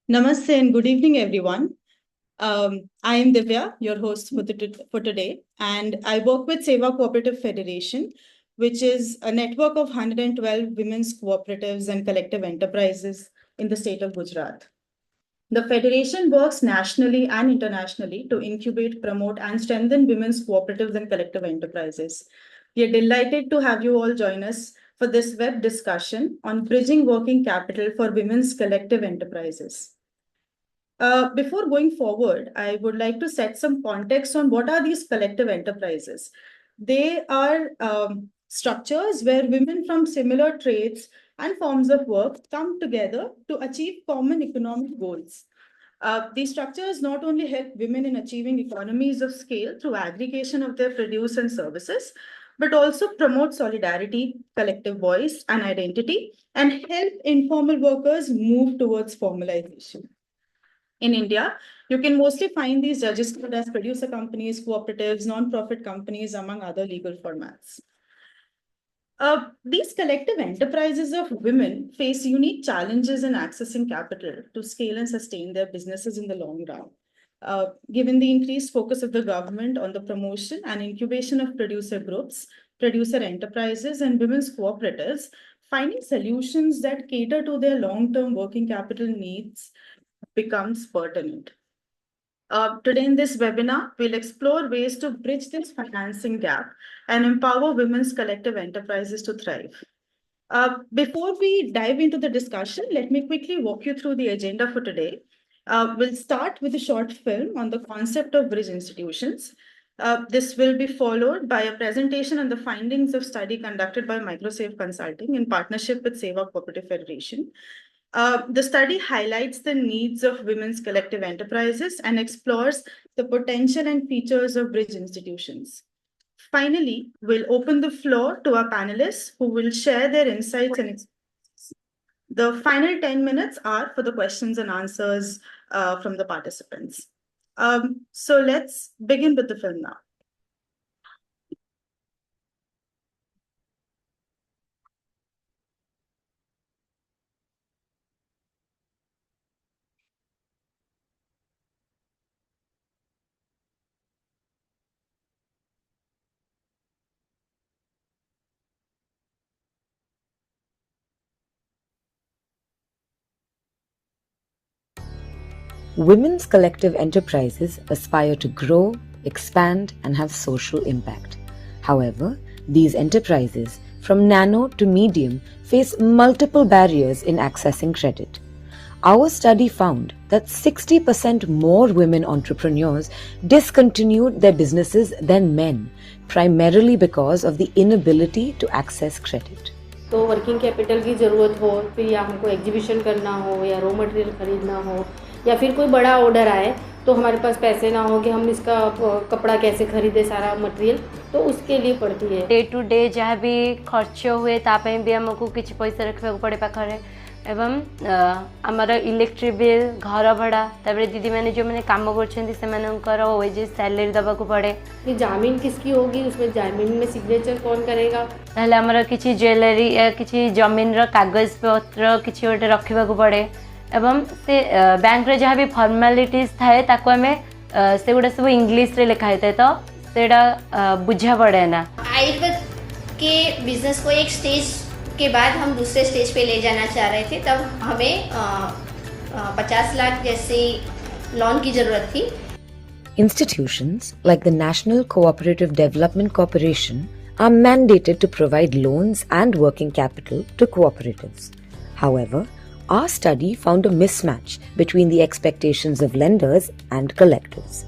Namaste and good evening, everyone. I am Divya, your host for today, and I work with SEWA Federation, which is a network of 112 women's cooperatives and collective enterprises in the state of Gujarat. The Federation works nationally and internationally to incubate, promote, and strengthen women's cooperatives and collective enterprises. We are delighted to have you all join us for this web discussion on bridging working capital for women's collective enterprises. Before going forward, I would like to set some context on what are these collective enterprises. They are structures where women from similar trades and forms of work come together to achieve common economic goals. These structures not only help women in achieving economies of scale through aggregation of their produce and services, but also promote solidarity, collective voice, and identity, and help informal workers move towards formalization. In India, you can mostly find these registered as producer companies, cooperatives, non-profit companies, among other legal formats. These collective enterprises of women face unique challenges in accessing capital to scale and sustain their businesses in the long run. Given the increased focus of the government on the promotion and incubation of producer groups, producer enterprises, and women's cooperatives, finding solutions that cater to their long-term working capital needs becomes pertinent. Today in this webinar, we'll explore ways to bridge this financing gap and empower women's collective enterprises to thrive. Before we dive into the discussion, let me quickly walk you through the agenda for today. We'll start with a short film on the concept of bridge institutions. This will be followed by a presentation on the findings of study conducted by MicroSaveConsulting in partnership with SEWA Federation. The study highlights the needs of women's collective enterprises and explores the potential and features of bridge institutions. Finally, we'll open the floor to our panelists who will share their insights and experiences. The final 10 minutes are for the questions and answers from the participants. So let's begin with the film now. Women's collective enterprises aspire to grow, expand, and have social impact. However, these enterprises, from nano to medium, face multiple barriers in accessing credit. Our study found that 60% more women entrepreneurs discontinued their businesses than men, primarily because of the inability to access credit. तो working capital की ज़रूरत हो, फिर या हमको exhibition करना हो या रॉ मटेरियल खरीदना हो या फिर कोई बड़ा ऑर्डर आए तो हमारे पास पैसे ना हो कि हम इसका कपड़ा कैसे खरीदे सारा मटेरियल, तो उसके लिए पड़ती है डे टू डे जहाँ भी खर्च हुए तापाई भी हमको किसी पैसा रखा पड़े पाखे एवं आमर इलेक्ट्रिक बिल घर भड़ा तापर दीदी मैंने जो मैंने काम कर वेजेस सैलरी दबाक पड़े। जामीन किसकी होगी, उसमें जामीन में सिग्नेचर कौन करेगा, ताहले आमर किसी ज्वेलरी या किसी जमीन कागज पत्र किसी गोटे रखा पड़े एवं से बैंक रे जहाँ भी फॉर्मालिटीज थाए ताको हमें से गुड़ा सब इंग्लिश रे लिखा होता है तो सेटा बुझा पड़े ना। आयुर्वेद के बिजनेस को एक स्टेज के बाद हम दूसरे स्टेज पे ले जाना चाह रहे थे, तब हमें 50 लाख जैसे लोन की जरूरत थी। Institutions like the National Cooperative Development Corporation are mandated to provide loans and working capital to cooperatives. However, our study found a mismatch between the expectations of lenders and collectors.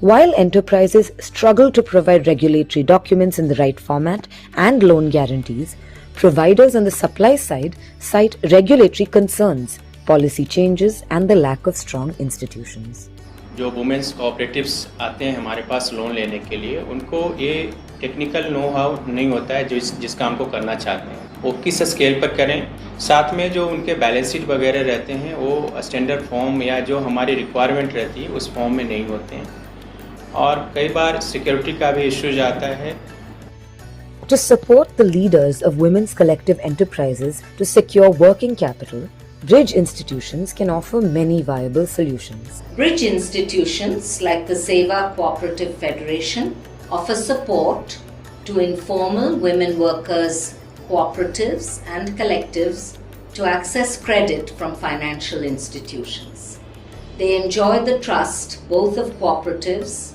While enterprises struggle to provide regulatory documents in the right format and loan guarantees, providers on the supply side cite regulatory concerns, policy changes, and the lack of strong institutions. जो women's cooperatives आते हैं हमारे पास loan लेने के लिए, उनको ये technical know how नहीं होता है जिस काम को करना चाहते हैं वो किस स्केल पर करें। साथ में जो उनके बैलेंस शीट वगैरह रहते हैं वो स्टैंडर्ड फॉर्म या जो हमारी रिक्वायरमेंट रहती है उस फॉर्म में नहीं होते हैं और कई बार सिक्योरिटी का भी इश्यूज आता है। To support the leaders of women's collective enterprises to secure working capital, Bridge institutions can offer many viable solutions. Bridge institutions like the SEWA Cooperative Federation offer support to informal women workers, cooperatives and collectives to access credit from financial institutions. They enjoy the trust both of cooperatives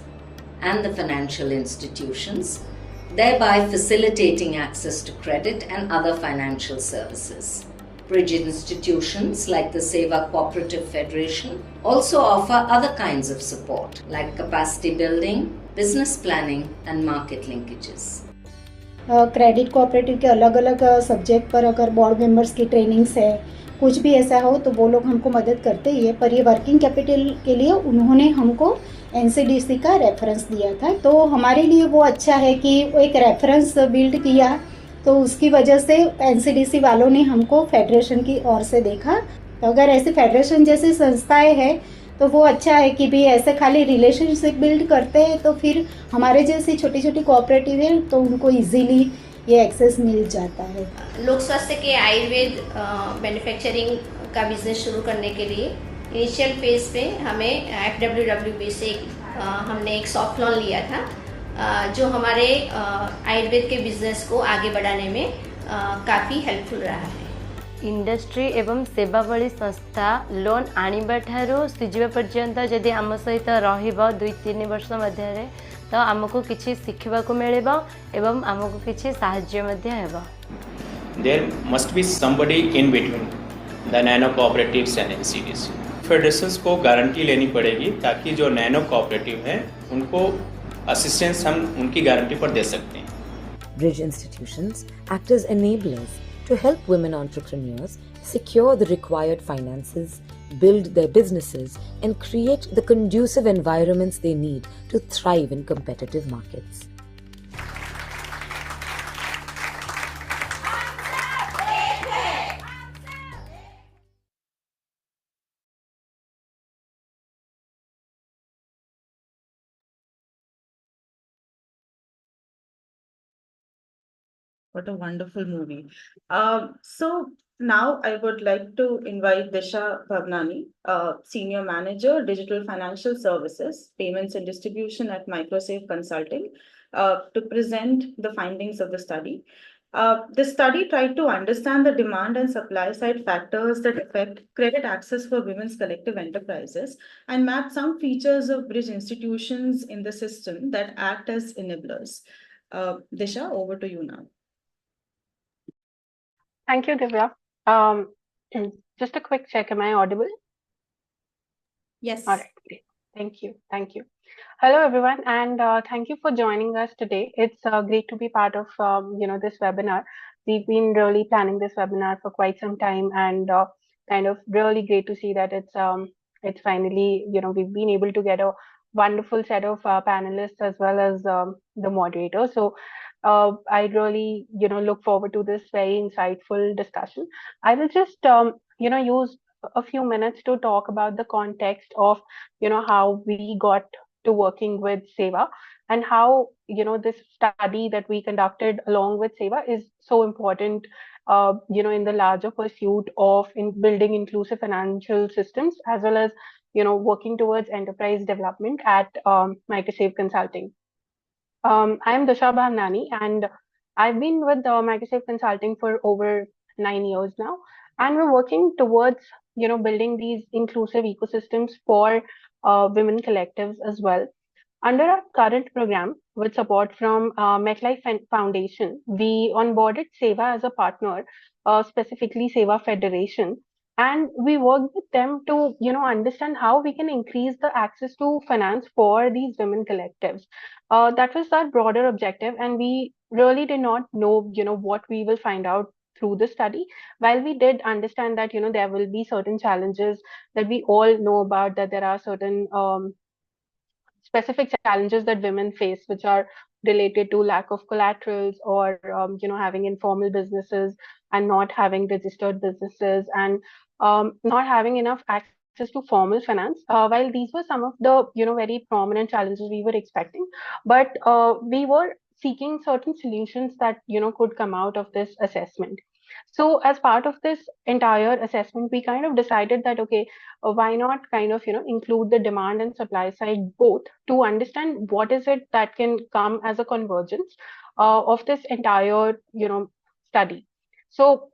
and the financial institutions, thereby facilitating access to credit and other financial services. Bridge institutions like the SEWA Cooperative Federation also offer other kinds of support like capacity building, business planning and market linkages. Credit cooperative के अलग अलग subject पर अगर board members की trainings है, कुछ भी ऐसा हो तो वो लोग हमको मदद करते ही है। पर ये वर्किंग कैपिटल के लिए उन्होंने हमको एनसीडीसी का रेफरेंस दिया था, तो हमारे लिए वो अच्छा है कि वो एक रेफरेंस बिल्ड किया, तो उसकी वजह से एनसीडीसी वालों ने हमको फेडरेशन की ओर से देखा। तो अगर ऐसे फेडरेशन जैसी संस्थाएं हैं तो वो अच्छा है कि भी ऐसे खाली रिलेशनशिप बिल्ड करते हैं, तो फिर हमारे जैसी छोटी छोटी कोऑपरेटिव है तो उनको इजीली ये एक्सेस मिल जाता है। लोक स्वास्थ्य के आयुर्वेद मैन्युफैक्चरिंग का बिजनेस शुरू करने के लिए इनिशियल फेज पे हमें FWWB से हमने एक सॉफ्ट लोन लिया था, जो हमारे आयुर्वेद के बिजनेस को आगे बढ़ाने में काफ़ी हेल्पफुल रहा है। इंडस्ट्री एवं सेवा भली संस्था लोन आनिबा ठारू सुझिबा पर्यंत जदि आम सहित रहिबो 2-3 वर्ष मध्य तो आमको किछि शिखिबा को मिलेबो एवं आमको किछि सहाय्य मध्य हेबो। There must be somebody in between the nano cooperatives and NCDC. Federations को गारंटी लेनी पड़ेगी ताकि जो नैनो कोऑपरेटिव हैं उनको असिस्टेंस हम उनकी गारंटी पर दे सकते हैं। Bridge institutions act as enablers to help women entrepreneurs secure the required finances, build their businesses, and create the conducive environments they need to thrive in competitive markets. What a wonderful movie. So now I would like to invite Disha Bhavnani, Senior Manager, Digital Financial Services, Payments and Distribution at MicroSaveConsulting, to present the findings of the study. The study tried to understand the demand and supply side factors that affect credit access for women's collective enterprises and map some features of bridge institutions in the system that act as enablers. Disha, over to you now. Thank you, Divya. Just a quick check. Am I audible? Yes. All right. Great. Thank you. Thank you. Hello, everyone, and thank you for joining us today. It's great to be part of this webinar. We've been really planning this webinar for quite some time, and kind of really great to see that it's finally we've been able to get a wonderful set of panelists as well as the moderator. So I really look forward to this very insightful discussion. I will just use a few minutes to talk about the context of how we got to working with SEWA and how this study that we conducted along with SEWA is so important in the larger pursuit of building inclusive financial systems as well as working towards enterprise development at MicroSaveConsulting. I am Disha Bhavnani, and I've been with MicroSaveConsulting for over 9 years now, and we're working towards building these inclusive ecosystems for women collectives as well. Under our current program, with support from MetLife Foundation, we onboarded SEWA as a partner, specifically SEWA Federation, and we worked with them to understand how we can increase the access to finance for these women collectives. That was our broader objective, and we really did not know what we will find out through the study. While we did understand that there will be certain challenges that we all know about, that there are certain specific challenges that women face, which are related to lack of collaterals or having informal businesses and not having registered businesses and not having enough access to formal finance. While these were some of the very prominent challenges we were expecting, but we were seeking certain solutions that could come out of this assessment. So as part of this entire assessment, we kind of decided that, okay, why not kind of, include the demand and supply side both to understand what is it that can come as a convergence of this entire, study. So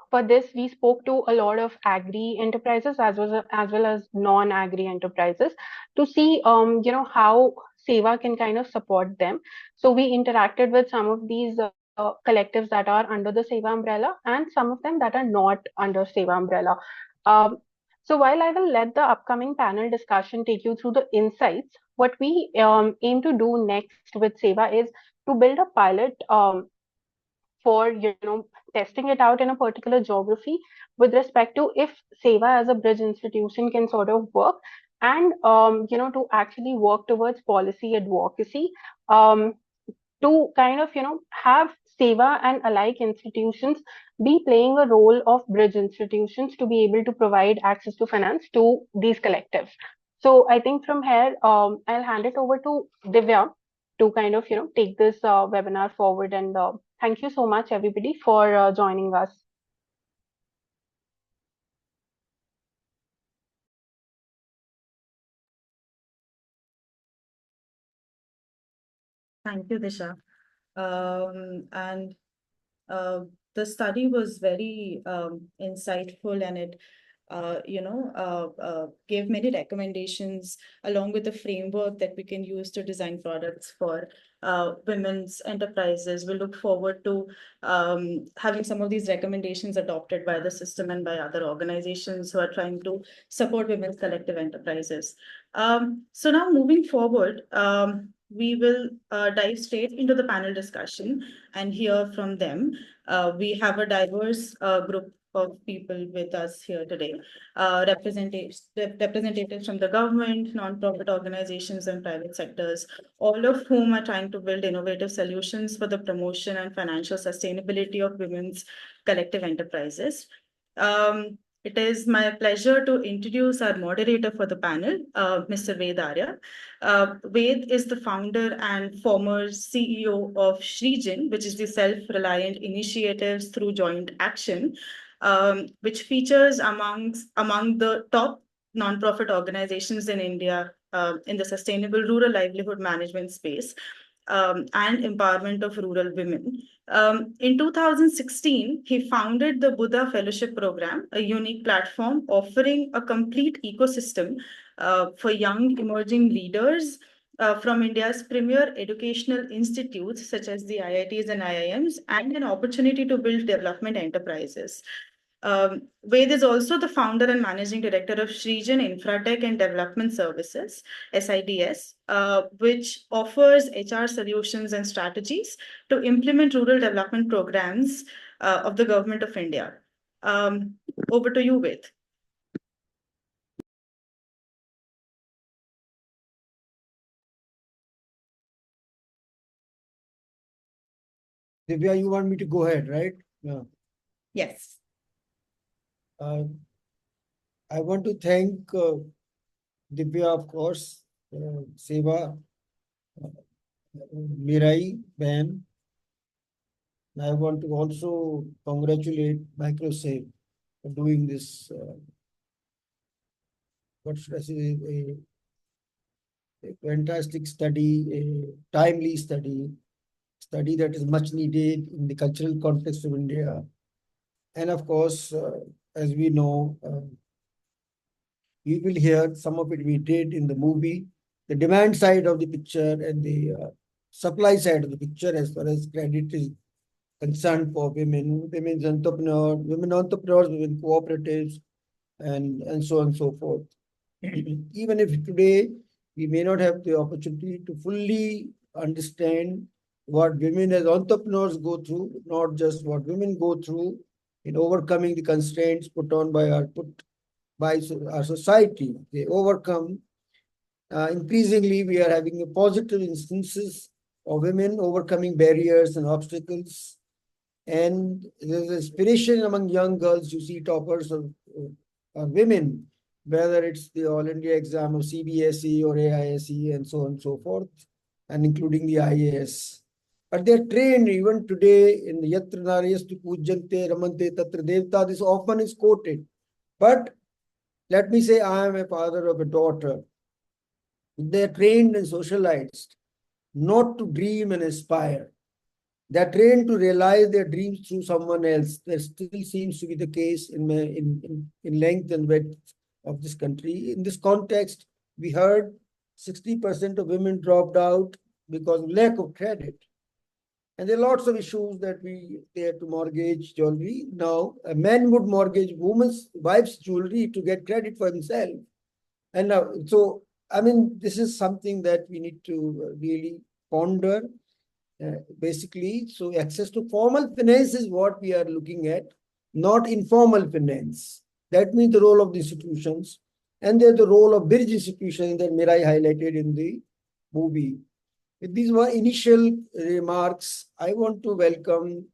for this, we spoke to a lot of agri enterprises as well as non-agri enterprises to see, how SEWA can kind of support them. So we interacted with some of these collectives that are under the SEWA umbrella and some of them that are not under SEWA umbrella. Um, so while I will let the upcoming panel discussion take you through the insights, what we aim to do next with SEWA is to build a pilot for testing it out in a particular geography with respect to if SEWA as a bridge institution can sort of work, and to actually work towards policy advocacy, to kind of have SEWA and alike institutions be playing a role of bridge institutions to be able to provide access to finance to these collectives. So I think from here, I'll hand it over to Divya to kind of take this webinar forward, and thank you so much everybody for joining us. Thank you, Disha. And the study was very insightful, and it gave many recommendations along with the framework that we can use to design products for women's enterprises. We look forward to having some of these recommendations adopted by the system and by other organizations who are trying to support women's collective enterprises. So now moving forward, we will dive straight into the panel discussion and hear from them. We have a diverse group of people with us here today, representatives from the government, non-profit organizations, and private sectors, all of whom are trying to build innovative solutions for the promotion and financial sustainability of women's collective enterprises. It is my pleasure to introduce our moderator for the panel, Mr. Ved Arya. Ved is the founder and former CEO of Shrijin, which is the Self-Reliant Initiatives Through Joint Action, which features among the top nonprofit organizations in India in the sustainable rural livelihood management space and empowerment of rural women. In 2016, he founded the Buddha Fellowship Program, a unique platform offering a complete ecosystem for young emerging leaders from India's premier educational institutes, such as the IITs and IIMs, and an opportunity to build development enterprises. Ved is also the founder and managing director of Shrijin Infratech and Development Services, SIDS, which offers HR solutions and strategies to implement rural development programs of the Government of India. Over to you, Ved. Divya, you want me to go ahead, right? Yeah. Yes. I want to thank Divya, of course, SEWA, Mirai, Ben. I want to also congratulate MicroSave for doing this, what should I say, a fantastic study, a timely study that is much needed in the cultural context of India. And of course, as we know, we will hear some of it we did in the movie, the demand side of the picture and the supply side of the picture as far as credit is concerned for women's entrepreneurs, women cooperatives, and so on and so forth. Even if today we may not have the opportunity to fully understand what women as entrepreneurs go through, not just what women go through in overcoming the constraints put by our society. They overcome. Increasingly, we are having a positive instances of women overcoming barriers and obstacles. And there's inspiration among young girls. You see toppers of women, whether it's the All India exam of CBSE or AISE and so on and so forth, and including the IAS. But they are trained even today in Yatra Naryastu Pujyante Ramante Tatra Devta. This often is quoted. But let me say, I am a father of a daughter. They are trained and socialized not to dream and aspire. They are trained to realize their dreams through someone else. That still seems to be the case in length and width of this country. In this context, we heard 60% of women dropped out because of lack of credit. And there are lots of issues that they have to mortgage jewelry. Now, a man would mortgage wife's jewelry to get credit for himself. And now, so, I mean, this is something that we need to really ponder. Basically, so access to formal finance is what we are looking at, not informal finance. That means the role of the institutions, and there's the role of bridge institutions that Mirai highlighted in the movie. With these were initial remarks, I want to welcome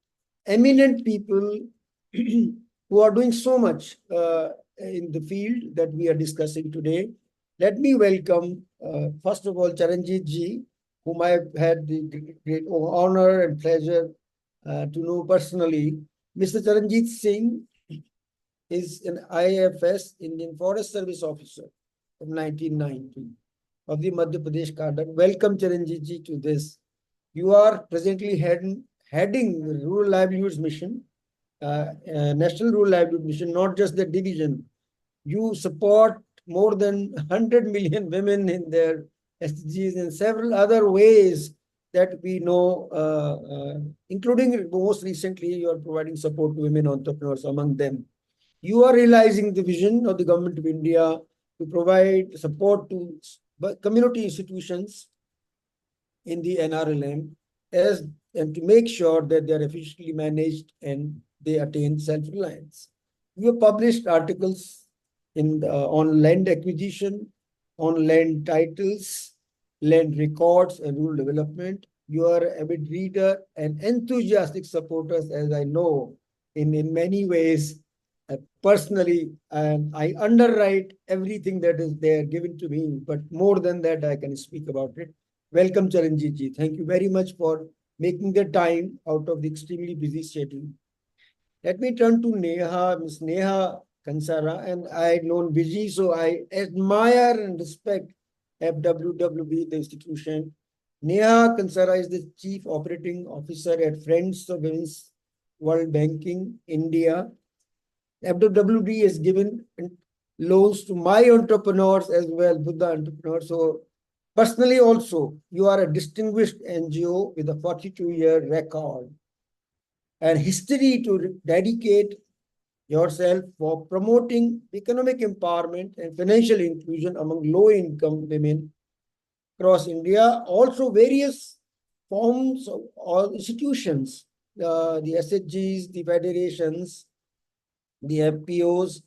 eminent people who are doing so much in the field that we are discussing today. Let me welcome, first of all, Charanjit Ji, whom I've had the great honor and pleasure to know personally. Mr. Charanjit Singh is an IFS, Indian Forest Service officer from 1990 of the Madhya Pradesh cadre. Welcome, Charanjit Ji, to this. You are presently heading the Rural Livelihoods Mission, National Rural Livelihood Mission, not just the division. You support more than 100 million women in their SDGs and several other ways that we know, including most recently, you are providing support to women entrepreneurs among them. You are realizing the vision of the Government of India to provide support to community institutions in the NRLM and to make sure that they are efficiently managed and they attain self-reliance. You have published articles on land acquisition, on land titles, land records, and rural development. You are an avid reader and enthusiastic supporters, as I know, in many ways. Personally, I underwrite everything that is there given to me, but more than that, I can speak about it. Welcome, Charanjit Ji. Thank you very much for making the time out of the extremely busy schedule. Let me turn to Neha, Ms. Neha Kansara, and I've known Viji, so I admire and respect FWWB, the institution. Neha Kansara is the Chief Operating Officer at Friends of Women's World Banking, India. FWWB has given loans to my entrepreneurs as well, Buddha entrepreneurs. So personally also, you are a distinguished NGO with a 42-year record and history to dedicate yourself for promoting economic empowerment and financial inclusion among low-income women across India. Also various forms of institutions, the SHGs, the federations, the FPOs,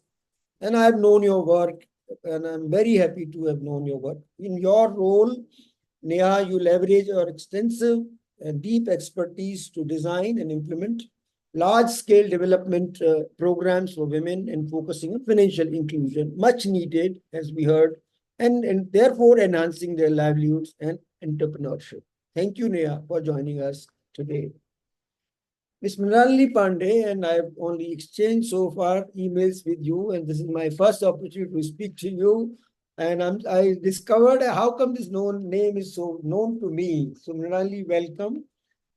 and I have known your work, and I'm very happy to have known your work. In your role, Neha, you leverage your extensive and deep expertise to design and implement large-scale development programs for women and focusing on financial inclusion, much needed, as we heard, and therefore enhancing their livelihoods and entrepreneurship. Thank you, Neha, for joining us today. Ms. Mrinalini Pandey and I have only exchanged so far emails with you, and this is my first opportunity to speak to you. And I discovered how come this name is so known to me. So Mrinalini, welcome.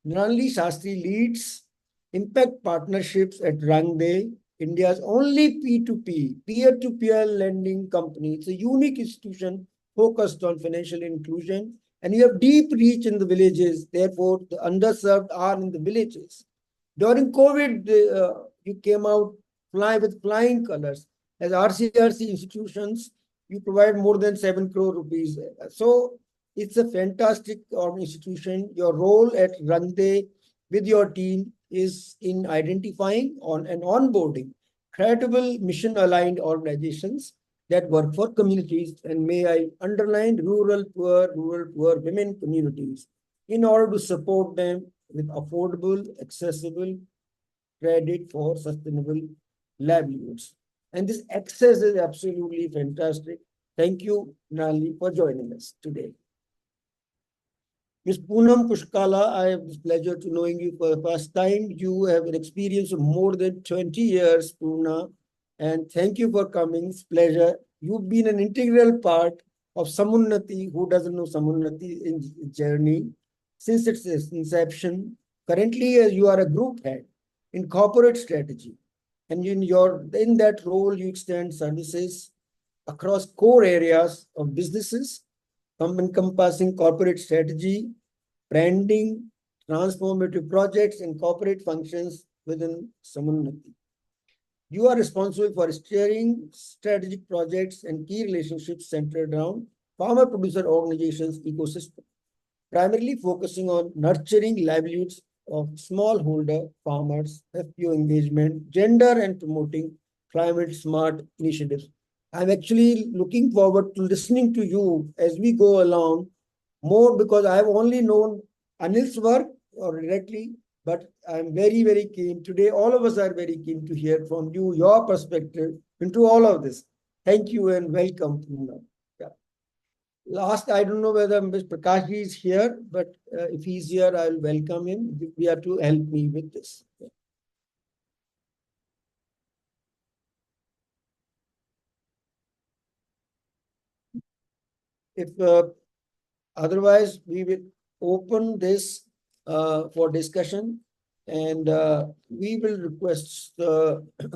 Mrinalini Shastri leads impact partnerships at Rangde, India's only P2P, peer-to-peer lending company. It's a unique institution focused on financial inclusion, and you have deep reach in the villages. Therefore, the underserved are in the villages. During COVID, you came out with flying colors. As RCRC institutions, you provide more than 7 crore rupees. So it's a fantastic institution. Your role at Rangde with your team is in identifying and onboarding credible mission-aligned organizations that work for communities, and may I underline rural poor women communities, in order to support them with affordable, accessible credit for sustainable livelihoods. And this access is absolutely fantastic. Thank you, Nali, for joining us today. Ms. Poonam Pushkala, I have the pleasure to knowing you for the first time. You have an experience of more than 20 years, Poona, and thank you for coming. It's a pleasure. You've been an integral part of Samunnati, who doesn't know Samunnati in journey, since its inception. Currently, you are a group head in corporate strategy, and in that role, you extend services across core areas of businesses, encompassing corporate strategy, branding, transformative projects, and corporate functions within Samunnati. You are responsible for steering strategic projects and key relationships centered around farmer-producer organizations ecosystem, primarily focusing on nurturing livelihoods of smallholder farmers, FPO engagement, gender, and promoting climate-smart initiatives. I'm actually looking forward to listening to you as we go along more, because I've only known Anil's work or directly, but I'm very, very keen. Today, all of us are very keen to hear from you, your perspective into all of this. Thank you and welcome. Yeah. Last, I don't know whether Mr. Prakash is here, but if he's here, I'll welcome him. We have to help me with this. Yeah. If otherwise, we will open this for discussion, and we will request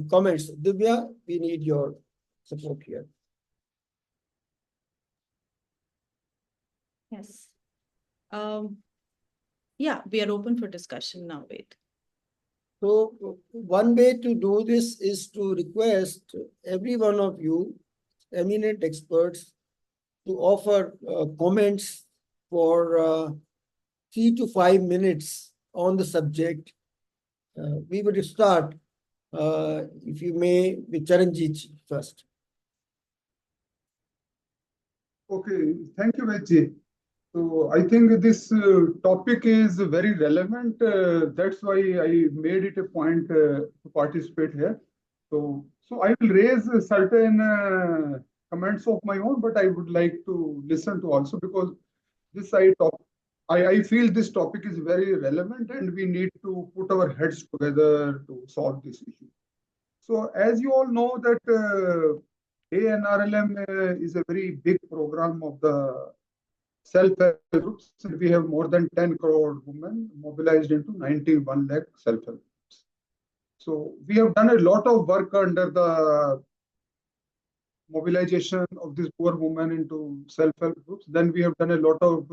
comments. Divya, we need your support here. Yes. Yeah, we are open for discussion now. Wait. So one way to do this is to request every one of you, eminent experts, to offer comments for 3 to 5 minutes on the subject. We will start, if you may, with Charanjit first. Okay, thank you, Vijay. So I think this topic is very relevant. That's why I made it a point to participate here. So I will raise certain comments of my own, but I would like to listen to also, because this I feel this topic is very relevant and we need to put our heads together to solve this issue. So as you all know that ANRLM is a very big program of the self-help groups. We have more than 10 crore women mobilized into 91 lakh self-help groups. So we have done a lot of work under the mobilization of these poor women into self-help groups. Then we have done a lot of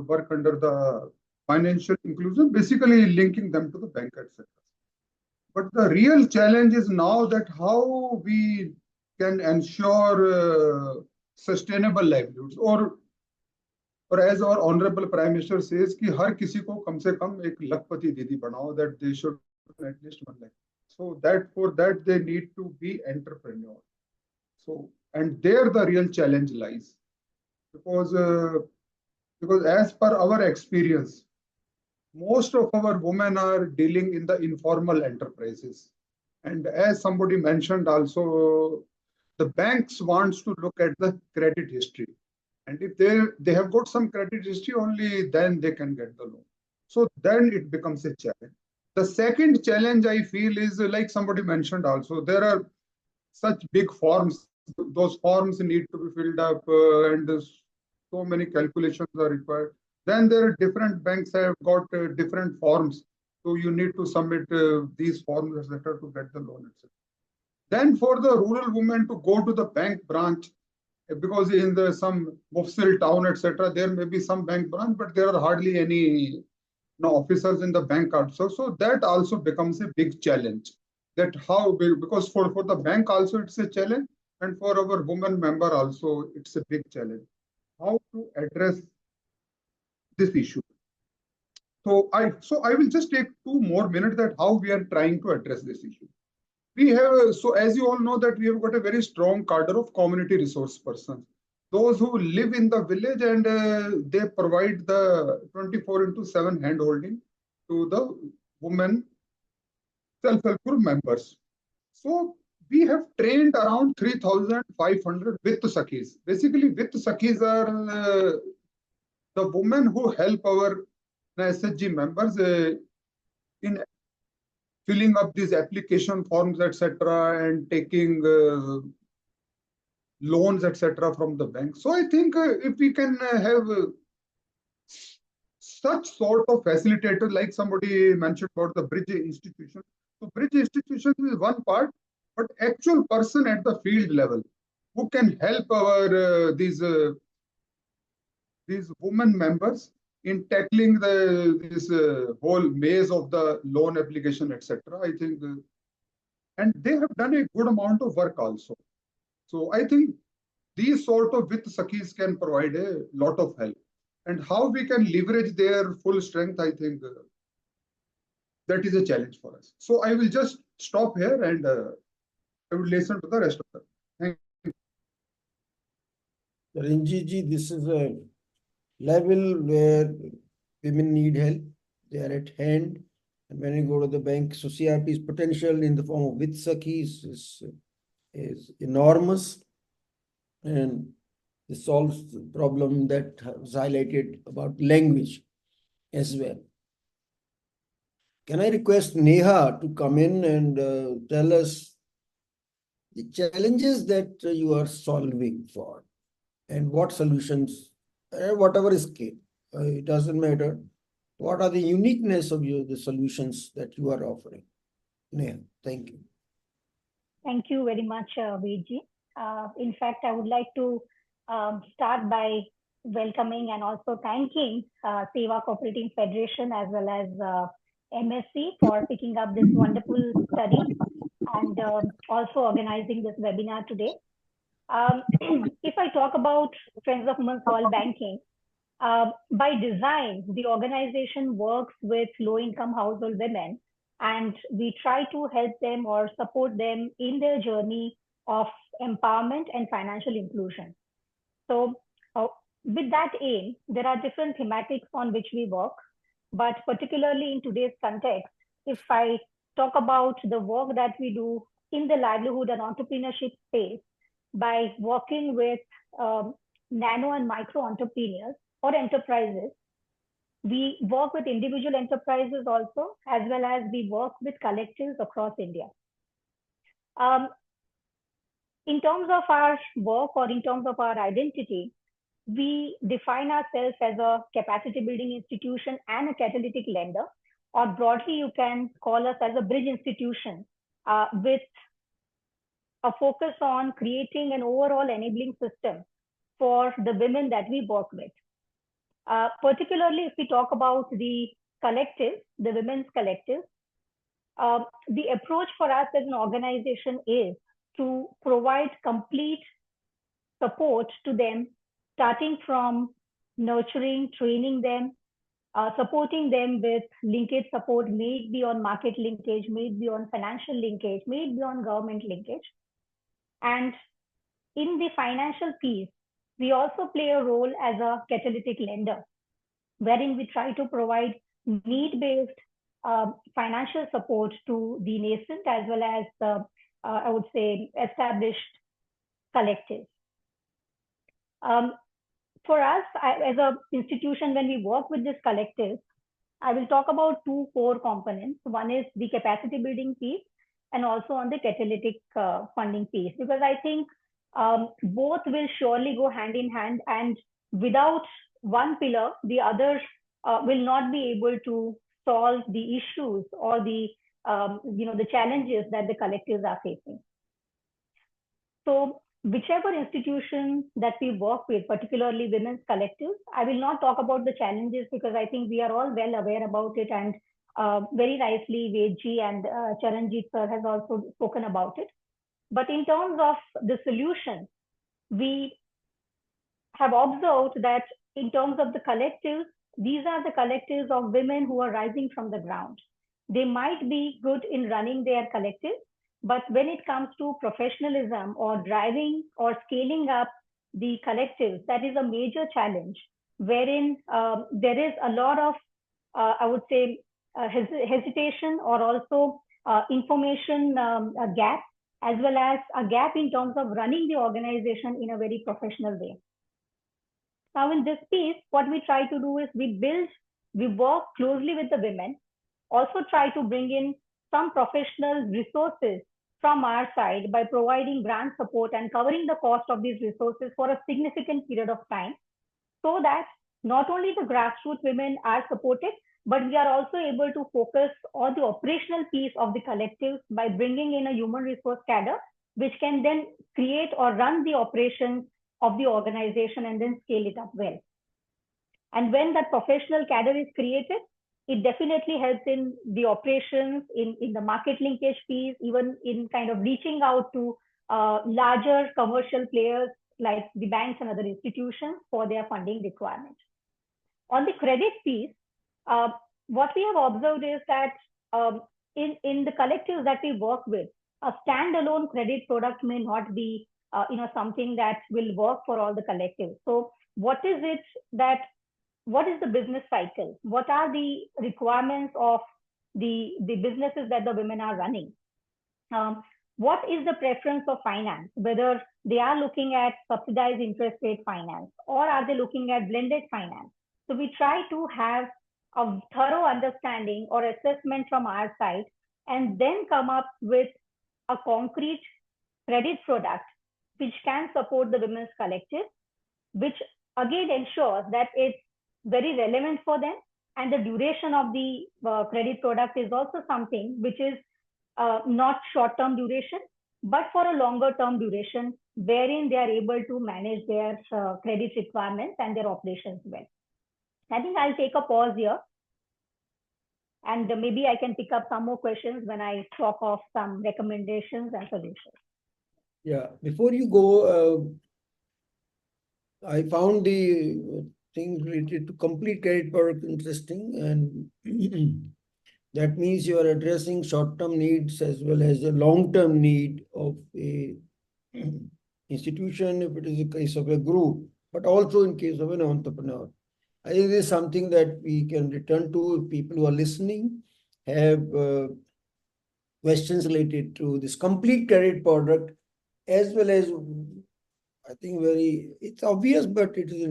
work under the financial inclusion, basically linking them to the bank, etc. But the real challenge is now that how we can ensure sustainable livelihoods, or as our honorable Prime Minister says कि हर किसी को कम से कम एक लखपति दीदी बनाओ, that they should at least 1 lakh. So that for that they need to be entrepreneur. So and there the real challenge lies, because as per our experience, most of our women are dealing in the informal enterprises, and as somebody mentioned also, the banks wants to look at the credit history. And if they have got some credit history, only then they can get the loan. So then it becomes a challenge. The second challenge I feel is, like somebody mentioned also, there are such big forms. Those forms need to be filled up, and so many calculations are required. Then there are different banks have got different forms. So you need to submit these forms, etc., to get the loan, etc. Then for the rural women to go to the bank branch, because in some Mufsil town, etc., there may be some bank branch, but there are hardly any officers in the bank also. So that also becomes a big challenge. That how, because for the bank also it's a challenge, and for our women member also it's a big challenge. How to address this issue? So I will just take 2 more minutes that how we are trying to address this issue. We have, so as you all know, that we have got a very strong cadre of community resource persons, those who live in the village, and they provide the 24/7 hand holding to the women self-help group members. So we have trained around 3,500 with Sakhis. Basically, with Sakhis are the women who help our SHG members in filling up these application forms, etc., and taking loans, etc., from the bank. So I think if we can have such sort of facilitator, like somebody mentioned about the bridge institution. So bridge institution is one part, but actual person at the field level who can help our these women members in tackling this whole maze of the loan application, etc. I think, and they have done a good amount of work also. So I think these sort of with Sakhis can provide a lot of help. And how we can leverage their full strength, I think that is a challenge for us. So I will just stop here and I will listen to the rest of them. Thank you. Ranjit, this is a level where women need help. They are at hand. And when you go to the bank, so CRP's potential in the form of with Sakhis is enormous. And this solves the problem that was highlighted about language as well. Can I request Neha to come in and tell us the challenges that you are solving for and what solutions, whatever scale, it doesn't matter. What are the uniqueness of the solutions that you are offering? Neha, thank you. Thank you very much, Vedji. In fact, I would like to start by welcoming and also thanking SEWA Federation as well as MSc for picking up this wonderful study and also organizing this webinar today. If I talk about Friends of Women's World Banking, by design, the organization works with low-income household women, and we try to help them or support them in their journey of empowerment and financial inclusion. So with that aim, there are different thematics on which we work, but particularly in today's context, if I talk about the work that we do in the livelihood and entrepreneurship space by working with nano and micro entrepreneurs or enterprises, we work with individual enterprises also, as well as we work with collectives across India. In terms of our work or in terms of our identity, we define ourselves as a capacity building institution and a catalytic lender, or broadly you can call us as a bridge institution with a focus on creating an overall enabling system for the women that we work with. Particularly if we talk about the collective, the women's collective, the approach for us as an organization is to provide complete support to them, starting from nurturing, training them, supporting them with linkage support, may it be on market linkage, may it be on financial linkage, may it be on government linkage. And in the financial piece, we also play a role as a catalytic lender, wherein we try to provide need-based financial support to the nascent as well as the, I would say, established collectives. For us, as an institution, when we work with this collective, I will talk about two core components. One is the capacity building piece and also on the catalytic funding piece, because I think both will surely go hand in hand, and without one pillar, the other will not be able to solve the issues or the the challenges that the collectives are facing. So whichever institution that we work with, particularly women's collectives, I will not talk about the challenges because I think we are all well aware about it, and very nicely Vedji and Charanjit sir has also spoken about it. But in terms of the solution, we have observed that in terms of the collectives, these are the collectives of women who are rising from the ground. They might be good in running their collective, but when it comes to professionalism or driving or scaling up the collectives, that is a major challenge, wherein there is a lot of, I would say, hesitation or also information gap, as well as a gap in terms of running the organization in a very professional way. Now, in this piece, what we try to do is we work closely with the women, also try to bring in some professional resources from our side by providing grant support and covering the cost of these resources for a significant period of time, so that not only the grassroots women are supported, but we are also able to focus on the operational piece of the collective by bringing in a human resource cadre, which can then create or run the operations of the organization and then scale it up well. And when that professional cadre is created, it definitely helps in the operations, in the market linkage piece, even in kind of reaching out to larger commercial players like the banks and other institutions for their funding requirements. On the credit piece, what we have observed is that in the collectives that we work with, a standalone credit product may not be something that will work for all the collectives. So what is the business cycle? What are the requirements of the businesses that the women are running? What is the preference of finance? Whether they are looking at subsidized interest rate finance or are they looking at blended finance? So we try to have a thorough understanding or assessment from our side and then come up with a concrete credit product which can support the women's collective, which again ensures that it's very relevant for them, and the duration of the credit product is also something which is not short-term duration, but for a longer-term duration, wherein they are able to manage their credit requirements and their operations well. I think I'll take a pause here, and maybe I can pick up some more questions when I talk of some recommendations and solutions. Yeah, before you go, I found the thing related to complete credit product interesting, and that means you are addressing short-term needs as well as a long-term need of a institution, if it is a case of a group, but also in case of an entrepreneur. I think this is something that we can return to if people who are listening have questions related to this complete credit product, as well as, I think it's obvious, but it is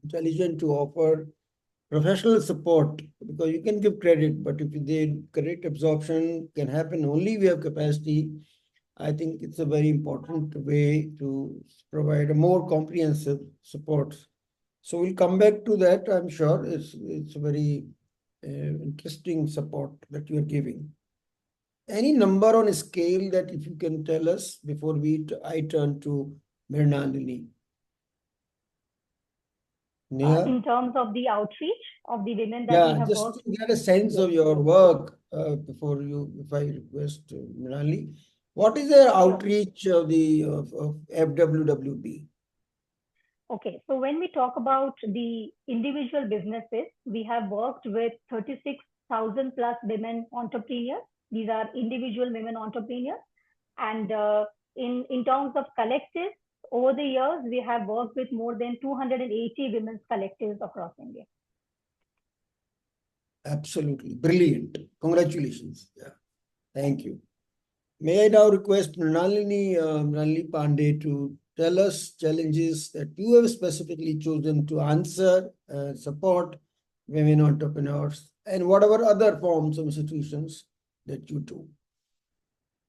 intelligent to offer professional support, because you can give credit, but if the credit absorption can happen only if we have capacity, I think it's a very important way to provide a more comprehensive support. So we'll come back to that. I'm sure it's a very interesting support that you are giving. Any number on a scale that if you can tell us before I turn to Mrinalini? In terms of the outreach of the women that we have just worked to get a sense of your work before if I request Mrinalini, what is the outreach of FWWB? Okay, so when we talk about the individual businesses, we have worked with 36,000 plus women entrepreneurs. These are individual women entrepreneurs. And in terms of collectives, over the years, we have worked with more than 280 women's collectives across India. Absolutely. Brilliant. Congratulations. Yeah. Thank you. May I now request Mrinalini Pandey to tell us challenges that you have specifically chosen to answer, support women entrepreneurs, and whatever other forms of institutions that you do.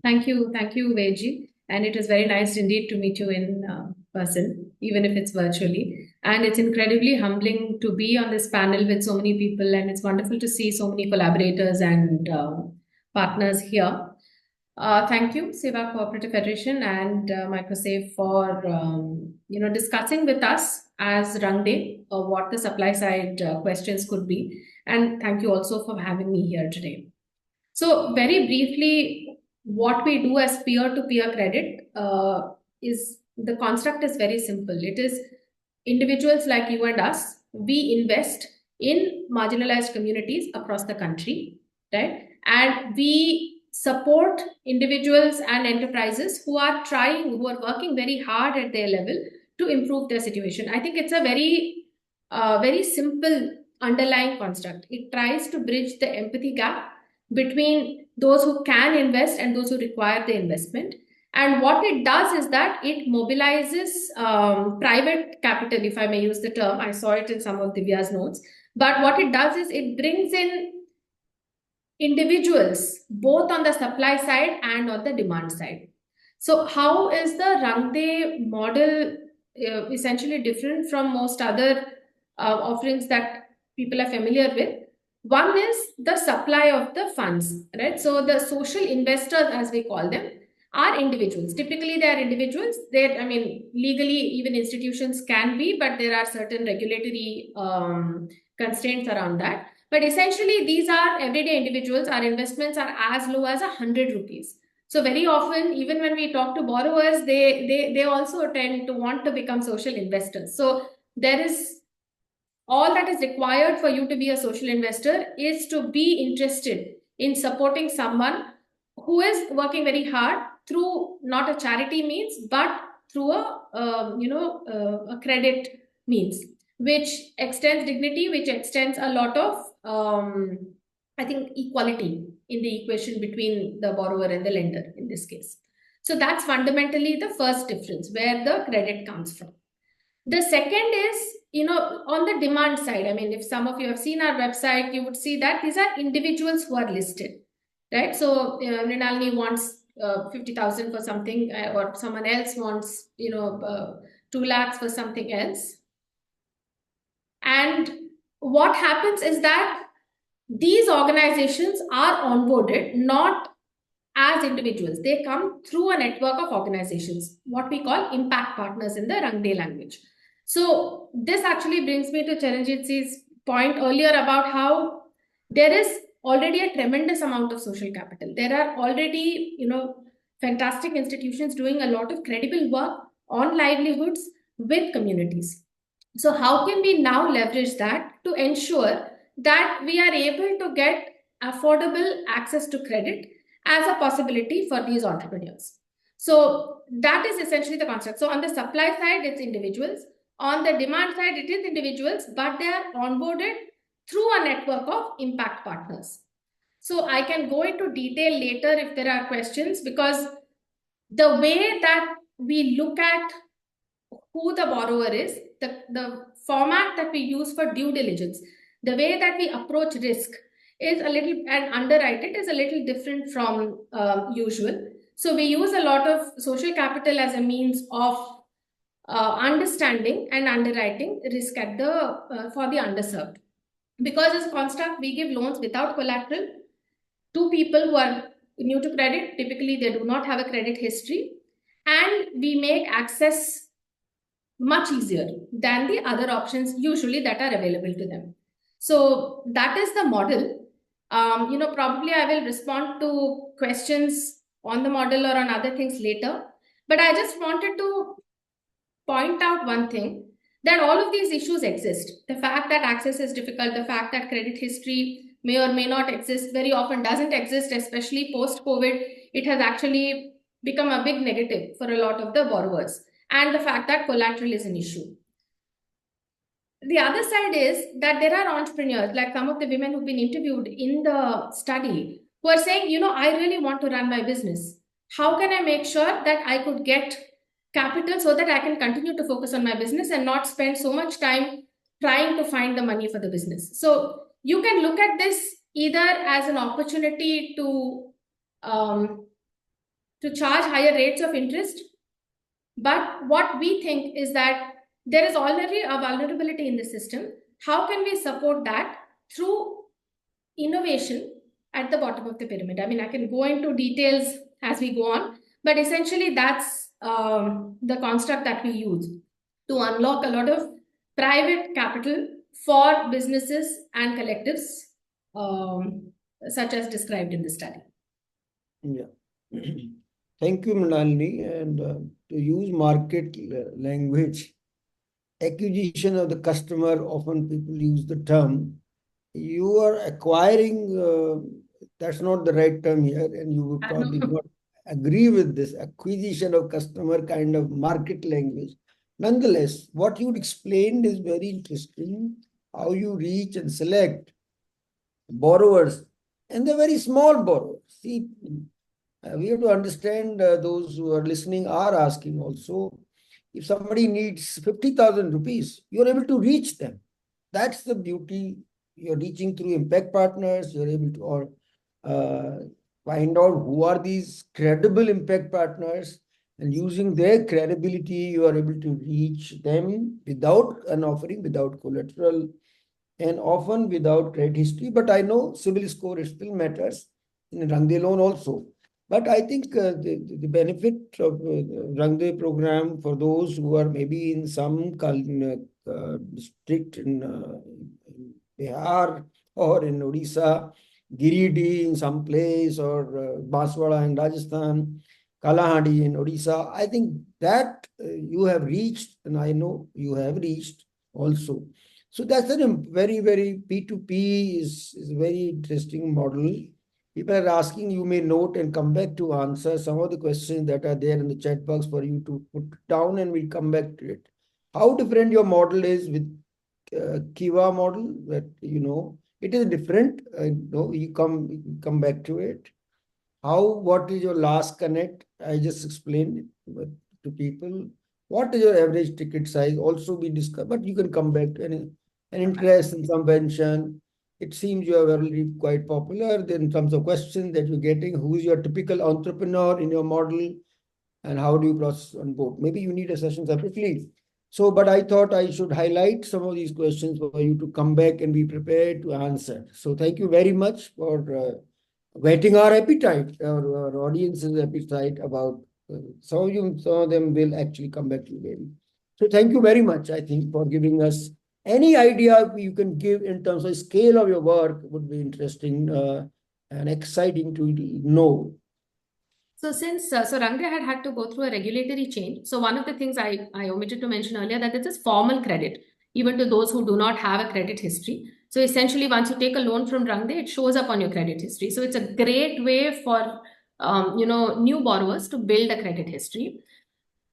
Thank you, Veji. And it is very nice indeed to meet you in person, even if it's virtually. And it's incredibly humbling to be on this panel with so many people, and it's wonderful to see so many collaborators and partners here. Thank you, SEWA Cooperative Federation and MicroSave for discussing with us as Rang Day what the supply side questions could be. And thank you also for having me here today. So very briefly, what we do as peer-to-peer credit is the construct is very simple. It is individuals like you and us. We invest in marginalized communities across the country, right? And we support individuals and enterprises who are working very hard at their level to improve their situation. I think it's a very simple underlying construct. It tries to bridge the empathy gap between those who can invest and those who require the investment. And what it does is that it mobilizes private capital, if I may use the term. I saw it in some of Divya's notes. But what it does is it brings in individuals, both on the supply side and on the demand side. So how is the Rangde model essentially different from most other offerings that people are familiar with? One is the supply of the funds, right? So the social investors, as we call them, are individuals. Typically, they are individuals. I mean, legally, even institutions can be, but there are certain regulatory constraints around that. But essentially, these are everyday individuals. Our investments are as low as 100 rupees. So very often, even when we talk to borrowers, they also tend to want to become social investors. So there is all that is required for you to be a social investor is to be interested in supporting someone who is working very hard through not a charity means, but through a credit means, which extends dignity, which extends a lot of I think equality in the equation between the borrower and the lender in this case. So that's fundamentally the first difference where the credit comes from. The second is, on the demand side. I mean, if some of you have seen our website, you would see that these are individuals who are listed, right? So Mrinalini wants 50,000 for something, or someone else wants 2 lakhs for something else. And what happens is that these organizations are onboarded not as individuals. They come through a network of organizations, what we call impact partners in the Rangde language. So this actually brings me to Charanjit's point earlier about how there is already a tremendous amount of social capital. There are already, fantastic institutions doing a lot of credible work on livelihoods with communities. So how can we now leverage that to ensure that we are able to get affordable access to credit as a possibility for these entrepreneurs? So that is essentially the concept. So on the supply side, it's individuals. On the demand side, it is individuals, but they are onboarded through a network of impact partners. So I can go into detail later if there are questions, because the way that we look at who the borrower is, the format that we use for due diligence, the way that we approach risk is a little, and underwrite it is a little different from usual. So we use a lot of social capital as a means of understanding and underwriting risk at for the underserved. Because as a construct, we give loans without collateral to people who are new to credit. Typically, they do not have a credit history, and we make access much easier than the other options usually that are available to them. So that is the model. Probably I will respond to questions on the model or on other things later. But I just wanted to point out one thing, that all of these issues exist. The fact that access is difficult, the fact that credit history may or may not exist, very often doesn't exist, especially post-COVID. It has actually become a big negative for a lot of the borrowers. And the fact that collateral is an issue. The other side is that there are entrepreneurs, like some of the women who've been interviewed in the study, who are saying, I really want to run my business. How can I make sure that I could get capital so that I can continue to focus on my business and not spend so much time trying to find the money for the business? So you can look at this either as an opportunity to charge higher rates of interest. But what we think is that there is already a vulnerability in the system. How can we support that through innovation at the bottom of the pyramid? I mean, I can go into details as we go on, but essentially that's the construct that we use to unlock a lot of private capital for businesses and collectives, such as described in the study. Yeah. Thank you, Mrinalini. And to use market language, acquisition of the customer, often people use the term. You are acquiring, that's not the right term here, and you would probably not agree with this acquisition of customer kind of market language. Nonetheless, what you explained is very interesting, how you reach and select borrowers, and they're very small borrowers. See, We have to understand those who are listening are asking also. If somebody needs 50,000 rupees, you're able to reach them. That's the beauty. You're reaching through impact partners. You're able to find out who are these credible impact partners, and using their credibility, you are able to reach them without an offering, without collateral, and often without credit history. But I know CIBIL score still matters in Rangde loan also. But I think the benefit of the Rangde program for those who are maybe in some district in Bihar or in Odisha, Giridih in some place, or Banswara in Rajasthan, Kalahandi in Odisha, I think that you have reached, and I know you have reached also. So that's a very, very P2P is a very interesting model. People are asking, you may note and come back to answer some of the questions that are there in the chat box for you to put down, and we'll come back to it. How different your model is with Kiva model, that it is different. You come back to it. What is your last connect? I just explained it to people. What is your average ticket size? Also be discussed, but you can come back to an interest in some pension. It seems you are already quite popular in terms of questions that you're getting. Who is your typical entrepreneur in your model, and how do you process on board? Maybe you need a session separately. So, but I thought I should highlight some of these questions for you to come back and be prepared to answer. So thank you very much for whetting our appetite, our audience's appetite about some of them will actually come back to you maybe. So thank you very much, I think, for giving us any idea you can give in terms of scale of your work would be interesting and exciting to know. So since Rangde had to go through a regulatory change, so one of the things I omitted to mention earlier, that this is formal credit, even to those who do not have a credit history. So essentially, once you take a loan from Rangde, it shows up on your credit history. So it's a great way for new borrowers to build a credit history.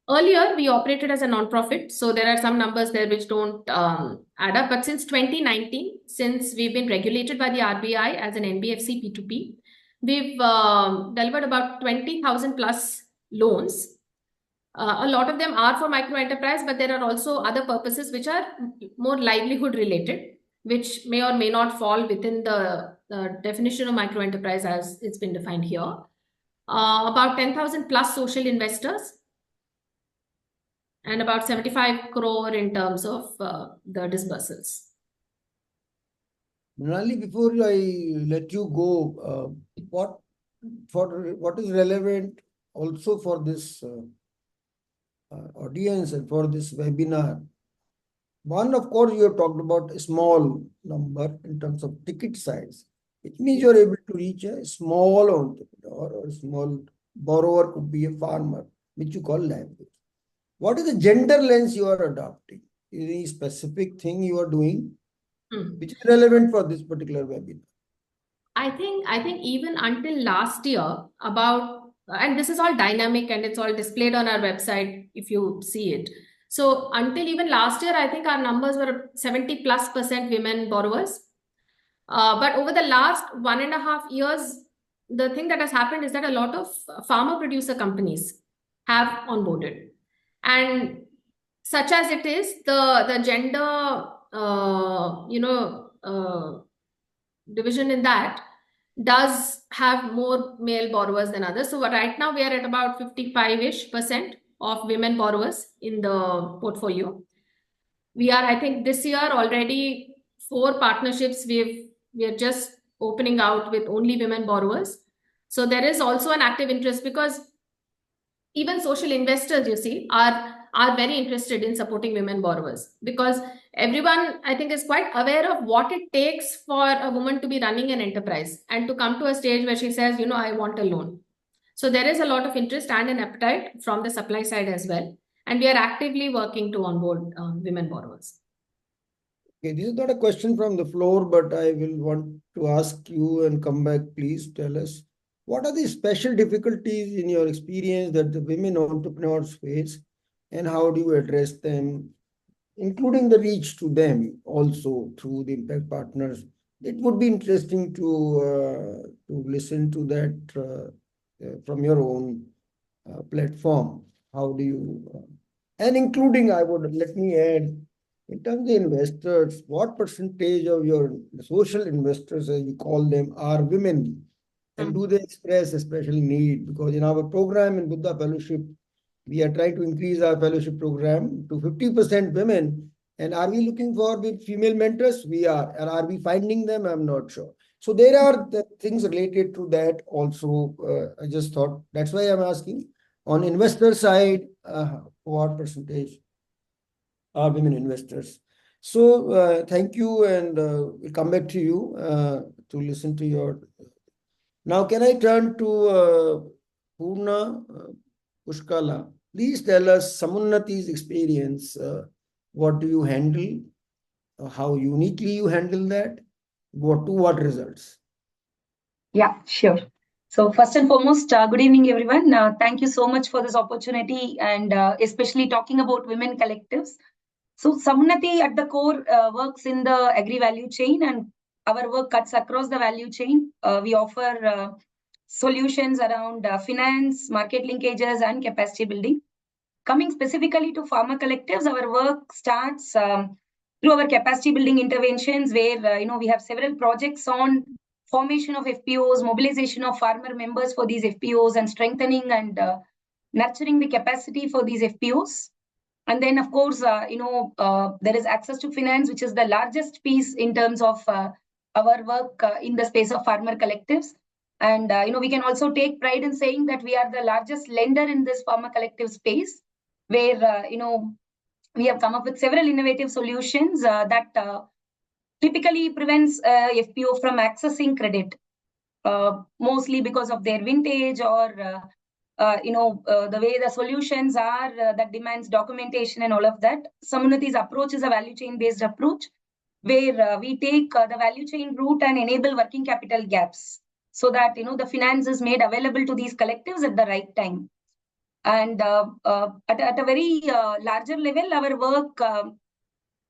Earlier, we operated as a non-profit, so there are some numbers there which don't add up. But since 2019, since we've been regulated by the RBI as an NBFC P2P, we've delivered about 20,000 plus loans. A lot of them are for micro enterprise, but there are also other purposes which are more livelihood related, which may or may not fall within the definition of micro enterprise as it's been defined here. About 10,000 plus social investors, and about 75 crore in terms of the disbursals. Mrinali, before I let you go, what is relevant also for this audience and for this webinar? One, of course, you have talked about a small number in terms of ticket size. It means you're able to reach a small entrepreneur or a small borrower, could be a farmer, which you call livelihood. What is the gender lens you are adopting? Any specific thing you are doing which is relevant for this particular webinar? I think even until last year, and this is all dynamic and it's all displayed on our website if you see it. So until even last year, I think our numbers were 70+% women borrowers. But over the last 1.5 years, the thing that has happened is that a lot of farmer producer companies have onboarded. And such as it is, the gender, division in that does have more male borrowers than others. So right now we are at about 55-ish% of women borrowers in the portfolio. We are, I think this year already 4 partnerships we are just opening out with only women borrowers. So there is also an active interest, because even social investors, you see, are very interested in supporting women borrowers, because everyone, I think, is quite aware of what it takes for a woman to be running an enterprise and to come to a stage where she says, I want a loan. So there is a lot of interest and an appetite from the supply side as well. And we are actively working to onboard women borrowers. Okay, this is not a question from the floor, but I will want to ask you and come back. Please tell us, what are the special difficulties in your experience that the women entrepreneurs face, and how do you address them, including the reach to them also through the impact partners? It would be interesting to listen to that from your own platform? How do you, and including, let me add, in terms of investors, what percentage of your social investors, as you call them, are women? And do they express a special need? Because in our program in Buddha Fellowship, we are trying to increase our fellowship program to 50% women. And are we looking for female mentors? We are. And are we finding them? I'm not sure. So there are the things related to that also. I just thought, that's why I'm asking. On investor side, what percentage are women investors? So thank you, and we'll come back to you to listen to your. Now, can I turn to Purna Pushkala? Please tell us Samunnati's experience. What do you handle? How uniquely you handle that? What results? Yeah, sure. So first and foremost, good evening, everyone. Thank you so much for this opportunity, and especially talking about women collectives. So Samunnati at the core works in the agri value chain, and our work cuts across the value chain. We offer solutions around finance, market linkages, and capacity building. Coming specifically to farmer collectives, our work starts through our capacity building interventions, where we have several projects on formation of FPOs, mobilization of farmer members for these FPOs, and strengthening and nurturing the capacity for these FPOs. And then, of course, there is access to finance, which is the largest piece in terms of our work in the space of farmer collectives. And, we can also take pride in saying that we are the largest lender in this farmer collective space, where, we have come up with several innovative solutions that typically prevents FPO from accessing credit, mostly because of their vintage or the way the solutions are that demands documentation and all of that. Samunnati's approach is a value chain based approach, where we take the value chain route and enable working capital gaps, so that the finance is made available to these collectives at the right time. And at a very larger level, our work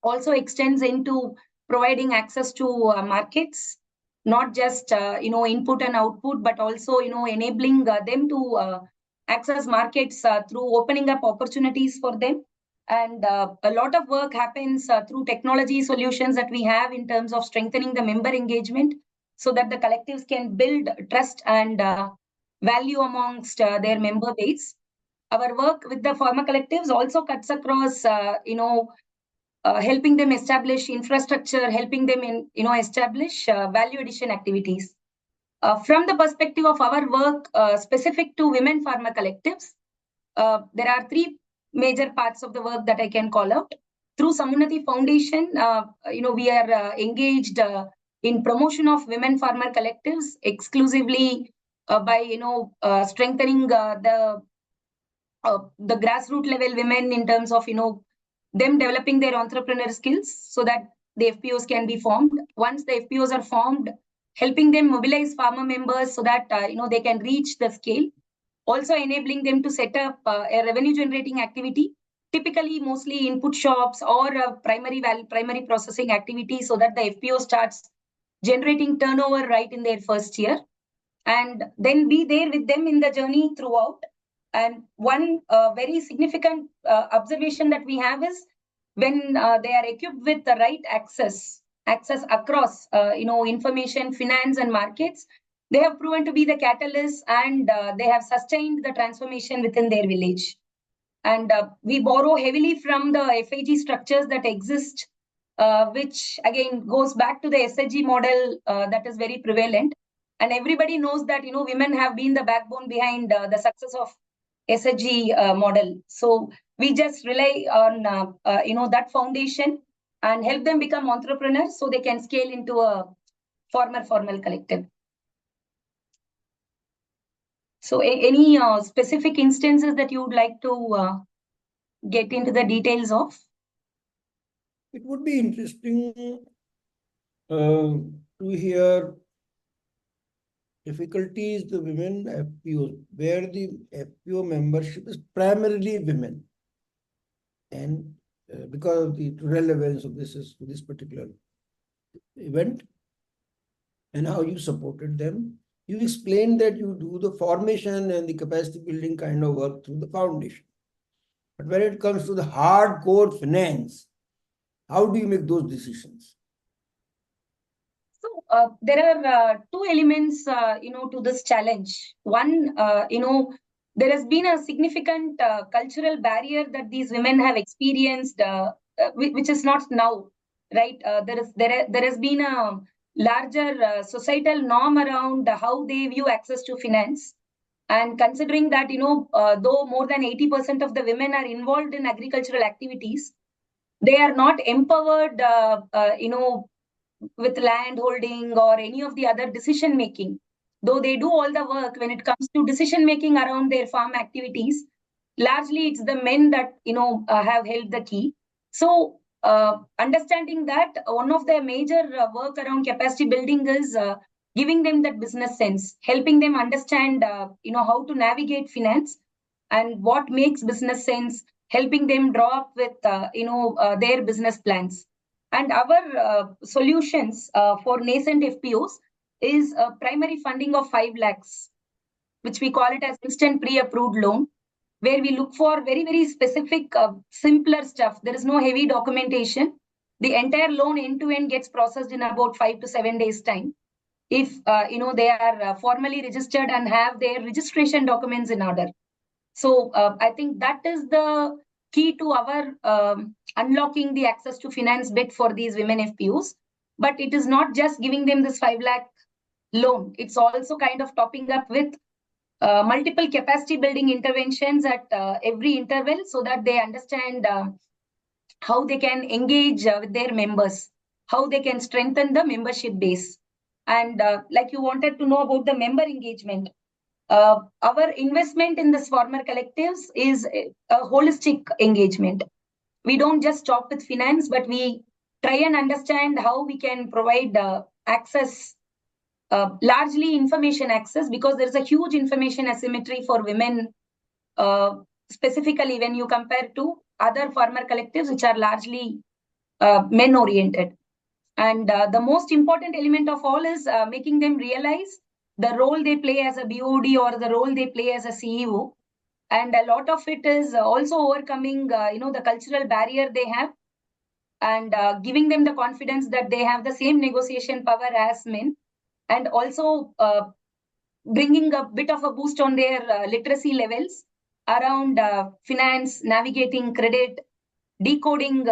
also extends into providing access to markets, not just input and output, but also enabling them to access markets through opening up opportunities for them. And a lot of work happens through technology solutions that we have in terms of strengthening the member engagement, so that the collectives can build trust and value amongst their member base. Our work with the farmer collectives also cuts across, helping them establish infrastructure, helping them establish value addition activities. From the perspective of our work specific to women farmer collectives, there are three major parts of the work that I can call out. Through Samunnati Foundation, we are engaged in promotion of women farmer collectives exclusively by strengthening the grassroots level women in terms of them developing their entrepreneur skills, so that the FPOs can be formed. Once the FPOs are formed, helping them mobilize farmer members so that they can reach the scale. Also enabling them to set up a revenue generating activity, typically mostly input shops or primary processing activity, so that the FPO starts generating turnover right in their first year, and then be there with them in the journey throughout. And one very significant observation that we have is, when they are equipped with the right access across information, finance, and markets, they have proven to be the catalyst, and they have sustained the transformation within their village. And we borrow heavily from the FIG structures that exist, which again goes back to the SHG model that is very prevalent. And everybody knows that women have been the backbone behind the success of SHG model. So we just rely on that foundation and help them become entrepreneurs, so they can scale into a formal collective. So any specific instances that you would like to get into the details of? It would be interesting to hear difficulties the women FPOs, where the FPO membership is primarily women, and because of the relevance of this particular event, and how you supported them. You explained that you do the formation and the capacity building kind of work through the foundation. But when it comes to the hardcore finance, how do you make those decisions? So there are two elements, to this challenge. One, there has been a significant cultural barrier that these women have experienced, which is not now, right? There has been a larger societal norm around how they view access to finance. And considering that, though more than 80% of the women are involved in agricultural activities, they are not empowered, with land holding or any of the other decision making. Though they do all the work when it comes to decision making around their farm activities, largely it's the men that have held the key. So understanding that, one of the major work around capacity building is giving them that business sense, helping them understand how to navigate finance and what makes business sense, helping them draw up with their business plans. And our solutions for nascent FPOs is a primary funding of 5 lakhs, which we call it as instant pre-approved loan, where we look for very, very specific, simpler stuff. There is no heavy documentation. The entire loan end to end gets processed in about 5 to 7 days time. If they are formally registered and have their registration documents in order. So I think that is the key to our unlocking the access to finance bit for these women FPOs. But it is not just giving them this 5 lakh loan. It's also kind of topping up with multiple capacity building interventions at every interval so that they understand how they can engage with their members, how they can strengthen the membership base. And like you wanted to know about the member engagement, our investment in this farmer collectives is a holistic engagement. We don't just stop with finance, but we try and understand how we can provide access, largely information access, because there's a huge information asymmetry for women, specifically when you compare to other farmer collectives, which are largely men oriented. And the most important element of all is making them realize the role they play as a BOD or the role they play as a CEO. And a lot of it is also overcoming, the cultural barrier they have, and giving them the confidence that they have the same negotiation power as men, and also bringing a bit of a boost on their literacy levels around finance, navigating credit, decoding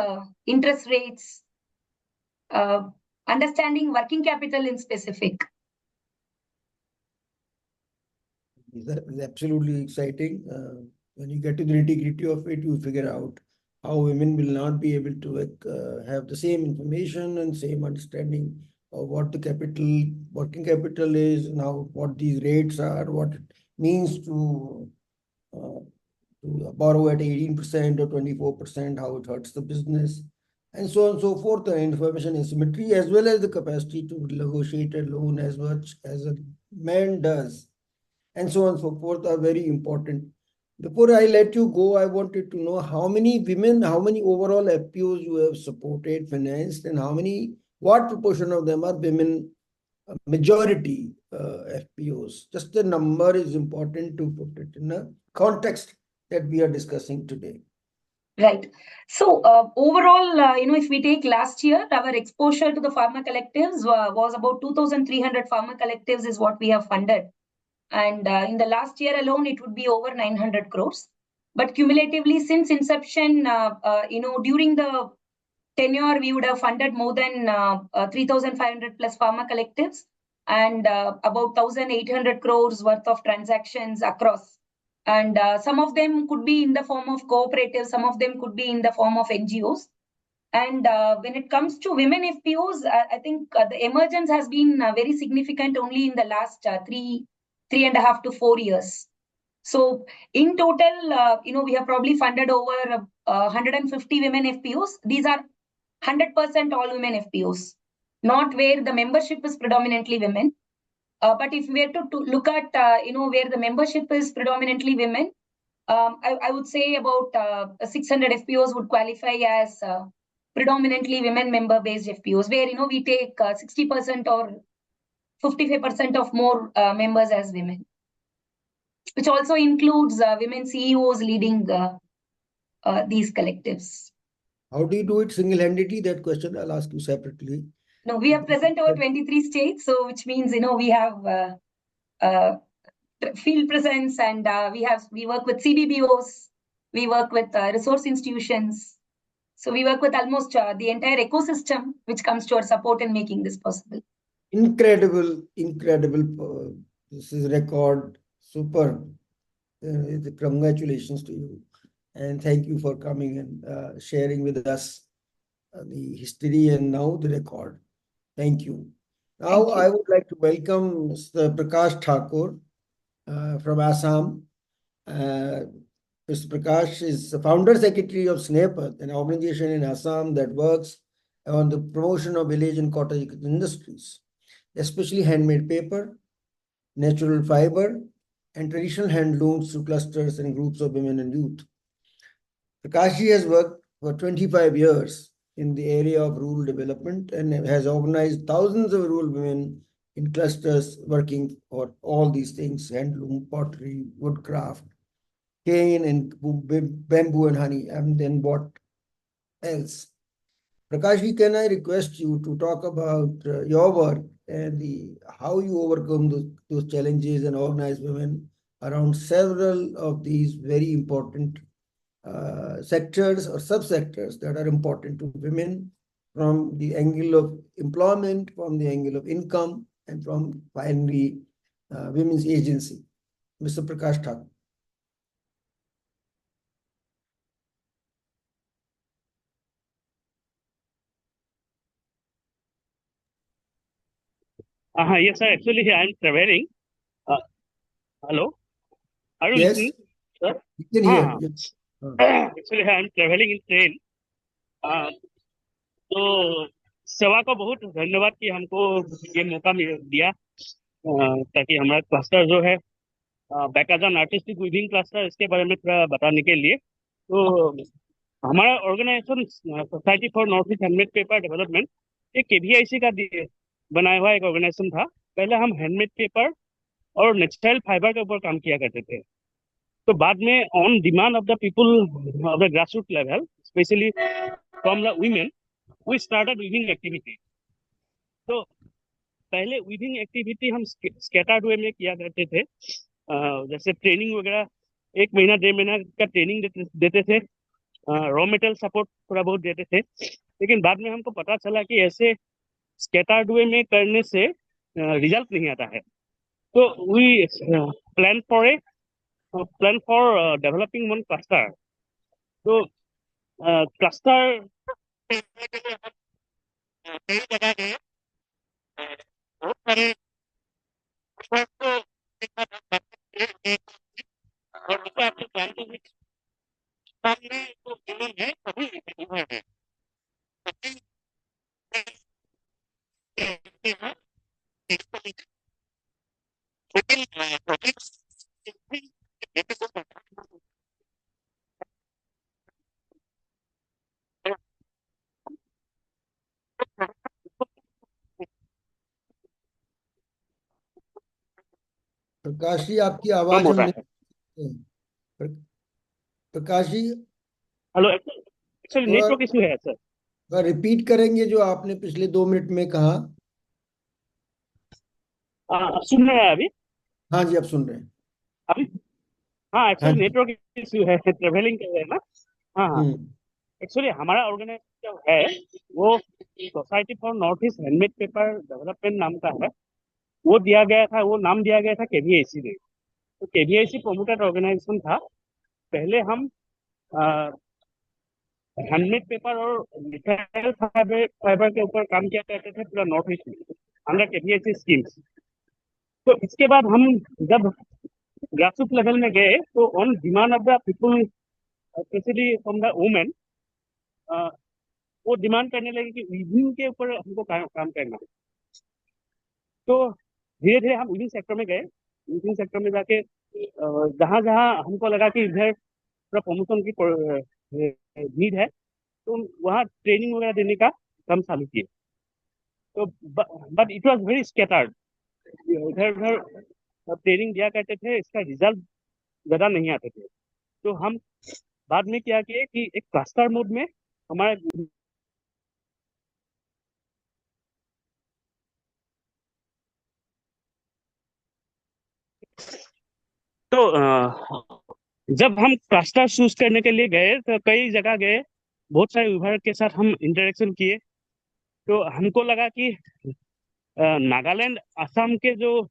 interest rates, understanding working capital in specific. That is absolutely exciting. When you get to the nitty-gritty of it, you figure out how women will not be able to have the same information and same understanding of what the working capital is, now what these rates are, what it means to borrow at 18% or 24%, how it hurts the business, and so on and so forth. The information asymmetry as well as the capacity to negotiate a loan as much as a man does, and so on and so forth, are very important. Before I let you go, I wanted to know how many women, how many overall FPOs you have supported, financed, and what proportion of them are women majority FPOs. Just the number is important to put it in a context that we are discussing today. Right. So overall, if we take last year, our exposure to the pharma collectives was about 2,300 pharma collectives is what we have funded. And in the last year alone, it would be over 900 crores. But cumulatively, since inception, during the tenure, we would have funded more than 3,500 plus pharma collectives and about 1,800 crores worth of transactions across. And some of them could be in the form of cooperatives, some of them could be in the form of NGOs. And when it comes to women FPOs, I think the emergence has been very significant only in the last 3.5 to 4 years. So in total, we have probably funded over 150 women FPOs. These are 100% all women FPOs, not where the membership is predominantly women. But if we were to look at, where the membership is predominantly women, I would say about 600 FPOs would qualify as predominantly women member-based FPOs, where, we take 60% or 55% of more members as women, which also includes women CEOs leading these collectives. How do you do it single-handedly? That question I'll ask you separately. No, we are present over 23 states, so which means we have field presence, and we work with CBBOs, we work with resource institutions, so we work with almost the entire ecosystem which comes to our support in making this possible. Incredible. This is record. Super. Congratulations to you, and thank you for coming and sharing with us the history and now the record. Thank you. Now I would like to welcome Mr. Prakash Thakur from Assam. Mr. Prakash is the founder secretary of SNEPAT, an organization in Assam that works on the promotion of village and cottage industries, especially handmade paper, natural fiber, and traditional handlooms through clusters and groups of women and youth. Prakash has worked for 25 years in the area of rural development and has organized thousands of rural women in clusters working for all these things: handloom, pottery, woodcraft, cane and bamboo and honey, and then what else? Prakash, can I request you to talk about your work and how you overcome those challenges and organize women around several of these very important sectors or subsectors that are important to women from the angle of employment, from the angle of income, and from finally women's agency. Mr. Prakash Thakur. Yes, sir. Actually, I am traveling. Hello? Are you listening, sir? You can hear. Yes. Actually, I am traveling in train. तो सेवा को बहुत धन्यवाद कि हमको ये मौका दिया ताकि हमारा क्लस्टर जो है बैकाजन आर्टिस्टिक वीविंग क्लस्टर, इसके बारे में थोड़ा बताने के लिए। तो हमारा organisation society for north east handmade paper development, ये KVIC का बनाया हुआ एक ऑर्गेनाइजेशन था। पहले हम हैंडमेड पेपर और नेचुरल फाइबर के ऊपर काम किया करते थे। तो बाद में on demand of the people of the grassroot level, specially from the women, we started weaving activity. तो पहले वीविंग एक्टिविटी हम स्कैटर्ड वे में किया करते थे, जैसे ट्रेनिंग वगैरह 1 महीना 1.5 महीना का ट्रेनिंग देते थे, रॉ मटेरियल सपोर्ट थोड़ा बहुत देते थे। लेकिन बाद में हमको पता चला कि ऐसे स्कैटर्ड वे में करने से रिजल्ट नहीं आता है। तो we plan for developing one cluster. तो क्लस्टर प्रकाश जी, आपकी आवाज हम Prakash ji, hello, actually network issue है सर। रिपीट करेंगे जो आपने पिछले 2 मिनट में कहा? सुन रहे हैं अभी? हाँ जी, अब सुन रहे हैं अभी। हाँ, एक्चुअली नेटवर्क इशू है, ट्रेवलिंग कर रहे हैं ना। हाँ, एक्चुअली हमारा ऑर्गेनाइजेशन जो है वो society for north east handmade paper development नाम का है। वो नाम दिया गया था KVIC ने। तो KVIC प्रोमोटेड ऑर्गेनाइजेशन था। पहले हम हैंडमेड पेपर और नेचुरल फाइबर के ऊपर काम किया करते थे पूरा नॉर्थ ईस्ट में अंडर KVIC स्कीम्स। तो इसके बाद हम जब ग्रासरूट लेवल में गए तो on demand of the people, specially from the women, वो डिमांड करने लगे कि वीविंग के ऊपर हमको काम करना। तो धीरे धीरे हम वीविंग सेक्टर में गए। वीविंग सेक्टर में जाके जहाँ जहाँ हमको लगा कि इधर पूरा प्रमोशन की नीड है, तो वहाँ ट्रेनिंग वगैरह देने का काम चालू किए। तो but it was very scattered. इधर उधर ट्रेनिंग दिया करते थे, इसका रिजल्ट ज़्यादा नहीं आते थे। तो हम बाद में क्या किए कि एक क्लस्टर मोड में हमारा तो जब हम क्लस्टर चूज करने के लिए गए तो कई जगह गए, बहुत सारे विभाग के साथ हम इंटरेक्शन किए। तो हमको लगा कि नागालैंड असम के जो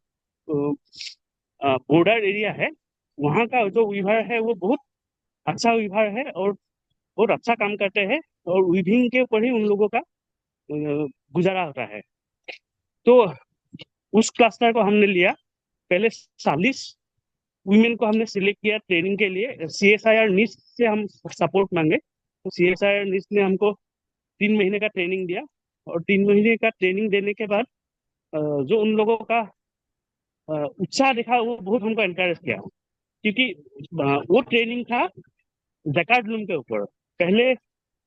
बॉर्डर एरिया है, वहाँ का जो विभाग है वो बहुत अच्छा विभाग है और बहुत अच्छा काम करते हैं, और विभिन्न के ऊपर ही उन लोगों का गुजारा होता है। तो उस क्लस्टर को हमने लिया। पहले 40 वुमेन को हमने सिलेक्ट किया ट्रेनिंग के लिए। CSIR निस्ट से हम सपोर्ट मांगे, तो CSIR निस्ट ने हमको 3 महीने का ट्रेनिंग दिया, और 3 महीने का ट्रेनिंग देने के बाद जो उन लोगों का उत्साह दिखा, वो बहुत हमको एनकरेज किया, क्योंकि वो ट्रेनिंग था जैकार्ड लूम के ऊपर। पहले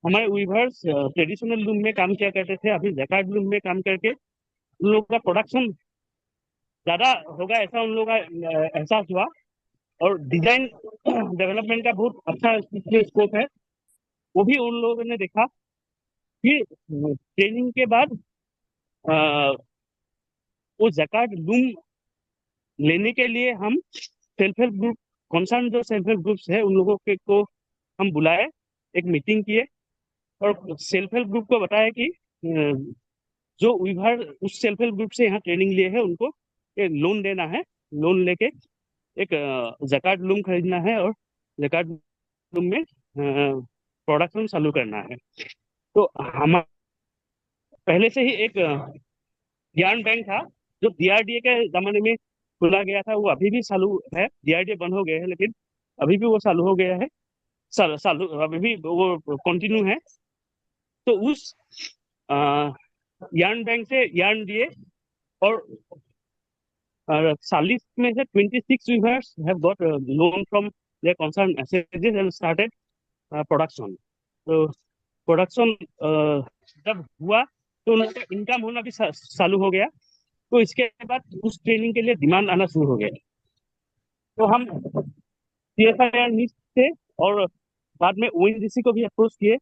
हमारे वीवर्स ट्रेडिशनल लूम में काम किया करते थे, अभी जैकार्ड लूम में काम करके उन लोगों का प्रोडक्शन ज़्यादा होगा ऐसा उन लोगों का एहसास हुआ, और डिजाइन डेवलपमेंट का बहुत अच्छा स्कोप है, वो भी उन लोगों ने देखा। फिर ट्रेनिंग के बाद वो जैकार्ड लूम लेने के लिए हम सेल्फ हेल्प ग्रुप, कंसर्न जो सेल्फ हेल्प ग्रुप्स है, उन लोगों के को हम बुलाए, एक मीटिंग किए, और सेल्फ हेल्प ग्रुप को बताया कि जो विभाग उस सेल्फ हेल्प ग्रुप से यहाँ ट्रेनिंग लिए है, उनको एक लोन देना है, लोन लेके एक जैकार्ड लूम खरीदना है, और जैकार्ड लूम में प्रोडक्शन चालू करना है। तो हम पहले से ही एक ज्ञान बैंक था जो DRDA के जमाने में खुला गया था, वो अभी भी चालू है। DRDA बंद हो गया है, लेकिन अभी भी वो चालू हो गया है, चालू अभी भी वो कंटिन्यू है। तो उस यार्न बैंक से यार्न दिए, और 40 में से 26 weavers have got loan from their concern एसएचजीज एंड स्टार्टेड प्रोडक्शन। तो प्रोडक्शन जब हुआ तो उनका इनकम होना भी चालू हो गया। तो इसके बाद उस ट्रेनिंग के लिए डिमांड आना शुरू हो गया। तो हम CSIR निस्ट से और बाद में ONGC को भी अप्रोच किए।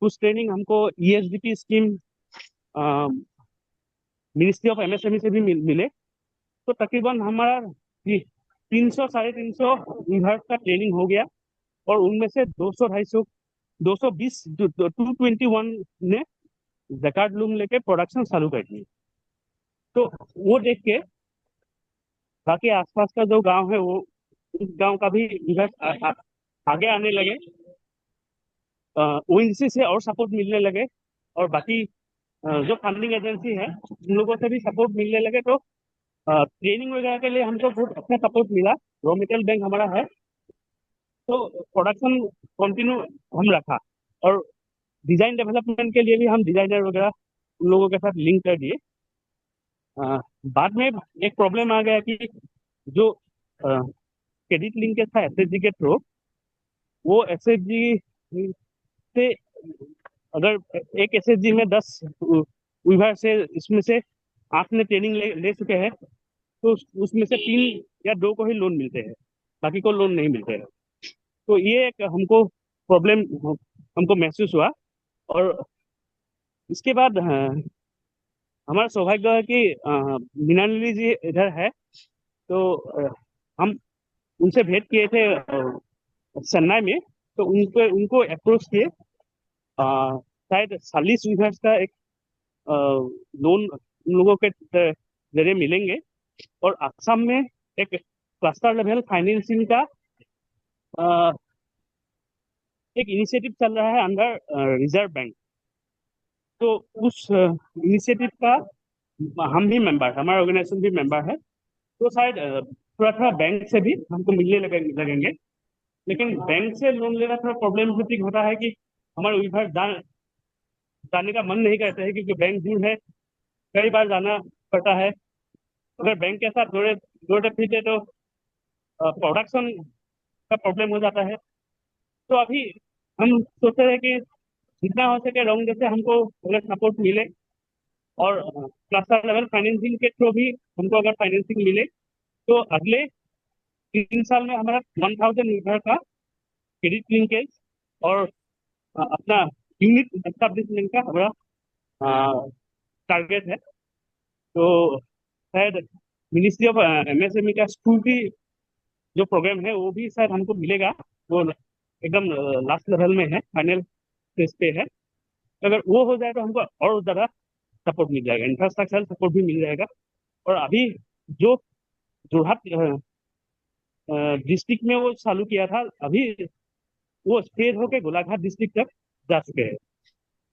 कुछ ट्रेनिंग हमको ESDP scheme ministry of MSME से भी मिले। तो तकरीबन हमारा 300 350 विभाग का ट्रेनिंग हो गया, और उनमें से 200 250 220 221 ने जैकार्ड लूम लेके प्रोडक्शन चालू कर दी। तो वो देख के बाकी आसपास का जो गांव है, वो उस गांव का भी विभाग आगे आने लगे, ONGC से और सपोर्ट मिलने लगे, और बाकी जो फंडिंग एजेंसी है उन लोगों से भी सपोर्ट मिलने लगे। तो ट्रेनिंग वगैरह के लिए हमको बहुत अच्छा सपोर्ट मिला, रॉ मटेरियल बैंक हमारा है। तो प्रोडक्शन कंटिन्यू हम रखा, और डिजाइन डेवलपमेंट के लिए भी हम डिजाइनर वगैरह उन लोगों के साथ लिंक कर दिए। बाद में एक प्रॉब्लम आ गया कि जो क्रेडिट लिंकेज था SHG के थ्रू, वो SHG से अगर एक SHG में 10 विभाग से इसमें से 8 ने ट्रेनिंग ले चुके हैं, तो उसमें से 3 या 2 को ही लोन मिलते हैं, बाकी को लोन नहीं मिलते हैं। तो ये एक हमको प्रॉब्लम हमको महसूस हुआ। और इसके बाद हमारा सौभाग्य है कि मीनाली जी इधर है। तो हम उनसे भेंट किए थे चेन्नई में। तो उनको अप्रोच किए, शायद 40 विभाग का एक लोन उन लोगों के जरिए मिलेंगे, और असम में एक क्लस्टर लेवल फाइनेंसिंग का एक इनिशिएटिव चल रहा है अंडर रिजर्व बैंक। तो उस इनिशिएटिव का हम भी मेंबर, हमारा ऑर्गेनाइजेशन भी मेंबर है। तो शायद थोड़ा थोड़ा बैंक से भी हमको मिलने लगेंगे। लेकिन बैंक से लोन लेना थोड़ा प्रॉब्लमेटिक होता है कि हमारे विभाग जाने का मन नहीं करता है, क्योंकि बैंक दूर है, कई बार जाना पड़ता है। अगर बैंक के साथ जोड़े फिरते तो प्रोडक्शन का प्रॉब्लम हो जाता है। तो अभी हम सोच रहे हैं कि जितना हो सके राउंड से हमको अगर सपोर्ट मिले और क्लस्टर लेवल फाइनेंसिंग के थ्रू भी हमको अगर फाइनेंसिंग मिले तो अगले 3 साल में हमारा 1000 मीटर का क्रेडिट लिंकेज और अपना यूनिट एस्टैब्लिशमेंट का हमारा टारगेट है। तो शायद मिनिस्ट्री ऑफ MSME का स्कूल की जो प्रोग्राम है वो भी शायद हमको मिलेगा, वो एकदम लास्ट लेवल में है, फाइनल स्टेज पे है। अगर वो हो जाए तो हमको और ज़्यादा सपोर्ट मिल जाएगा, इंफ्रास्ट्रक्चर सपोर्ट भी मिल जाएगा। और अभी जो जोरहाट डिस्ट्रिक्ट में वो चालू किया था, अभी वो स्प्रेड होकर गोलाघाट डिस्ट्रिक्ट तक जा चुके हैं।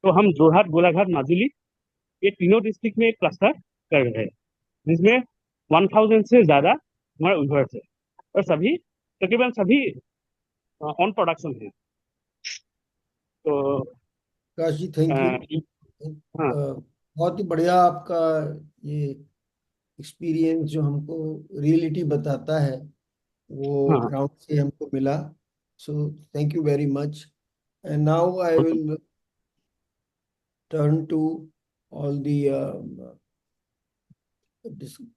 तो हम जोरहाट, गोलाघाट, माजुली ये तीनों डिस्ट्रिक्ट में एक क्लस्टर कर रहे हैं, जिसमें 1000 से ज़्यादा हमारे यूजर्स है और सभी तकरीबन सभी ऑन प्रोडक्शन है। तो प्रकाश जी, थैंक यू। बहुत ही बढ़िया आपका ये एक्सपीरियंस जो हमको रियलिटी बताता है वो ग्राउंड से हमको मिला। So thank you very much. And now I will turn to all the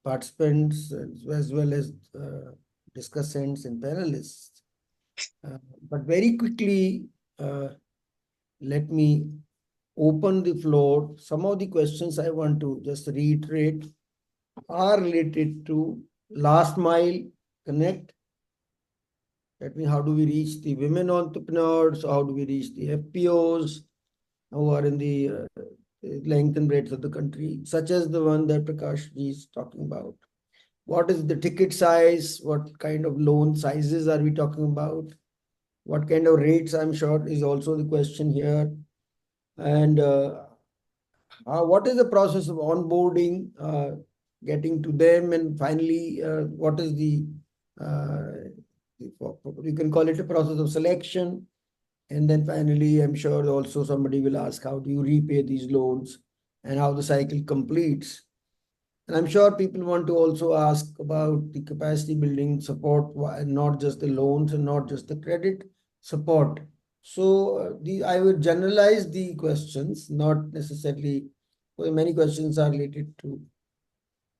participants as well as discussants and panelists. But very quickly, let me open the floor. Some of the questions I want to just reiterate are related to last mile connect. That means how do we reach the women entrepreneurs? How do we reach the FPOs who are in the length and breadth of the country, such as the one that Prakash ji is talking about? What is the ticket size? What kind of loan sizes are we talking about? What kind of rates, I'm sure, is also the question here. And what is the process of onboarding, getting to them, and finally, what is the, you can call it a process of selection. And then finally, I'm sure also somebody will ask, how do you repay these loans and how the cycle completes? And I'm sure people want to also ask about the capacity building support, not just the loans and not just the credit support. So I would generalize the questions, not necessarily, well, many questions are related to,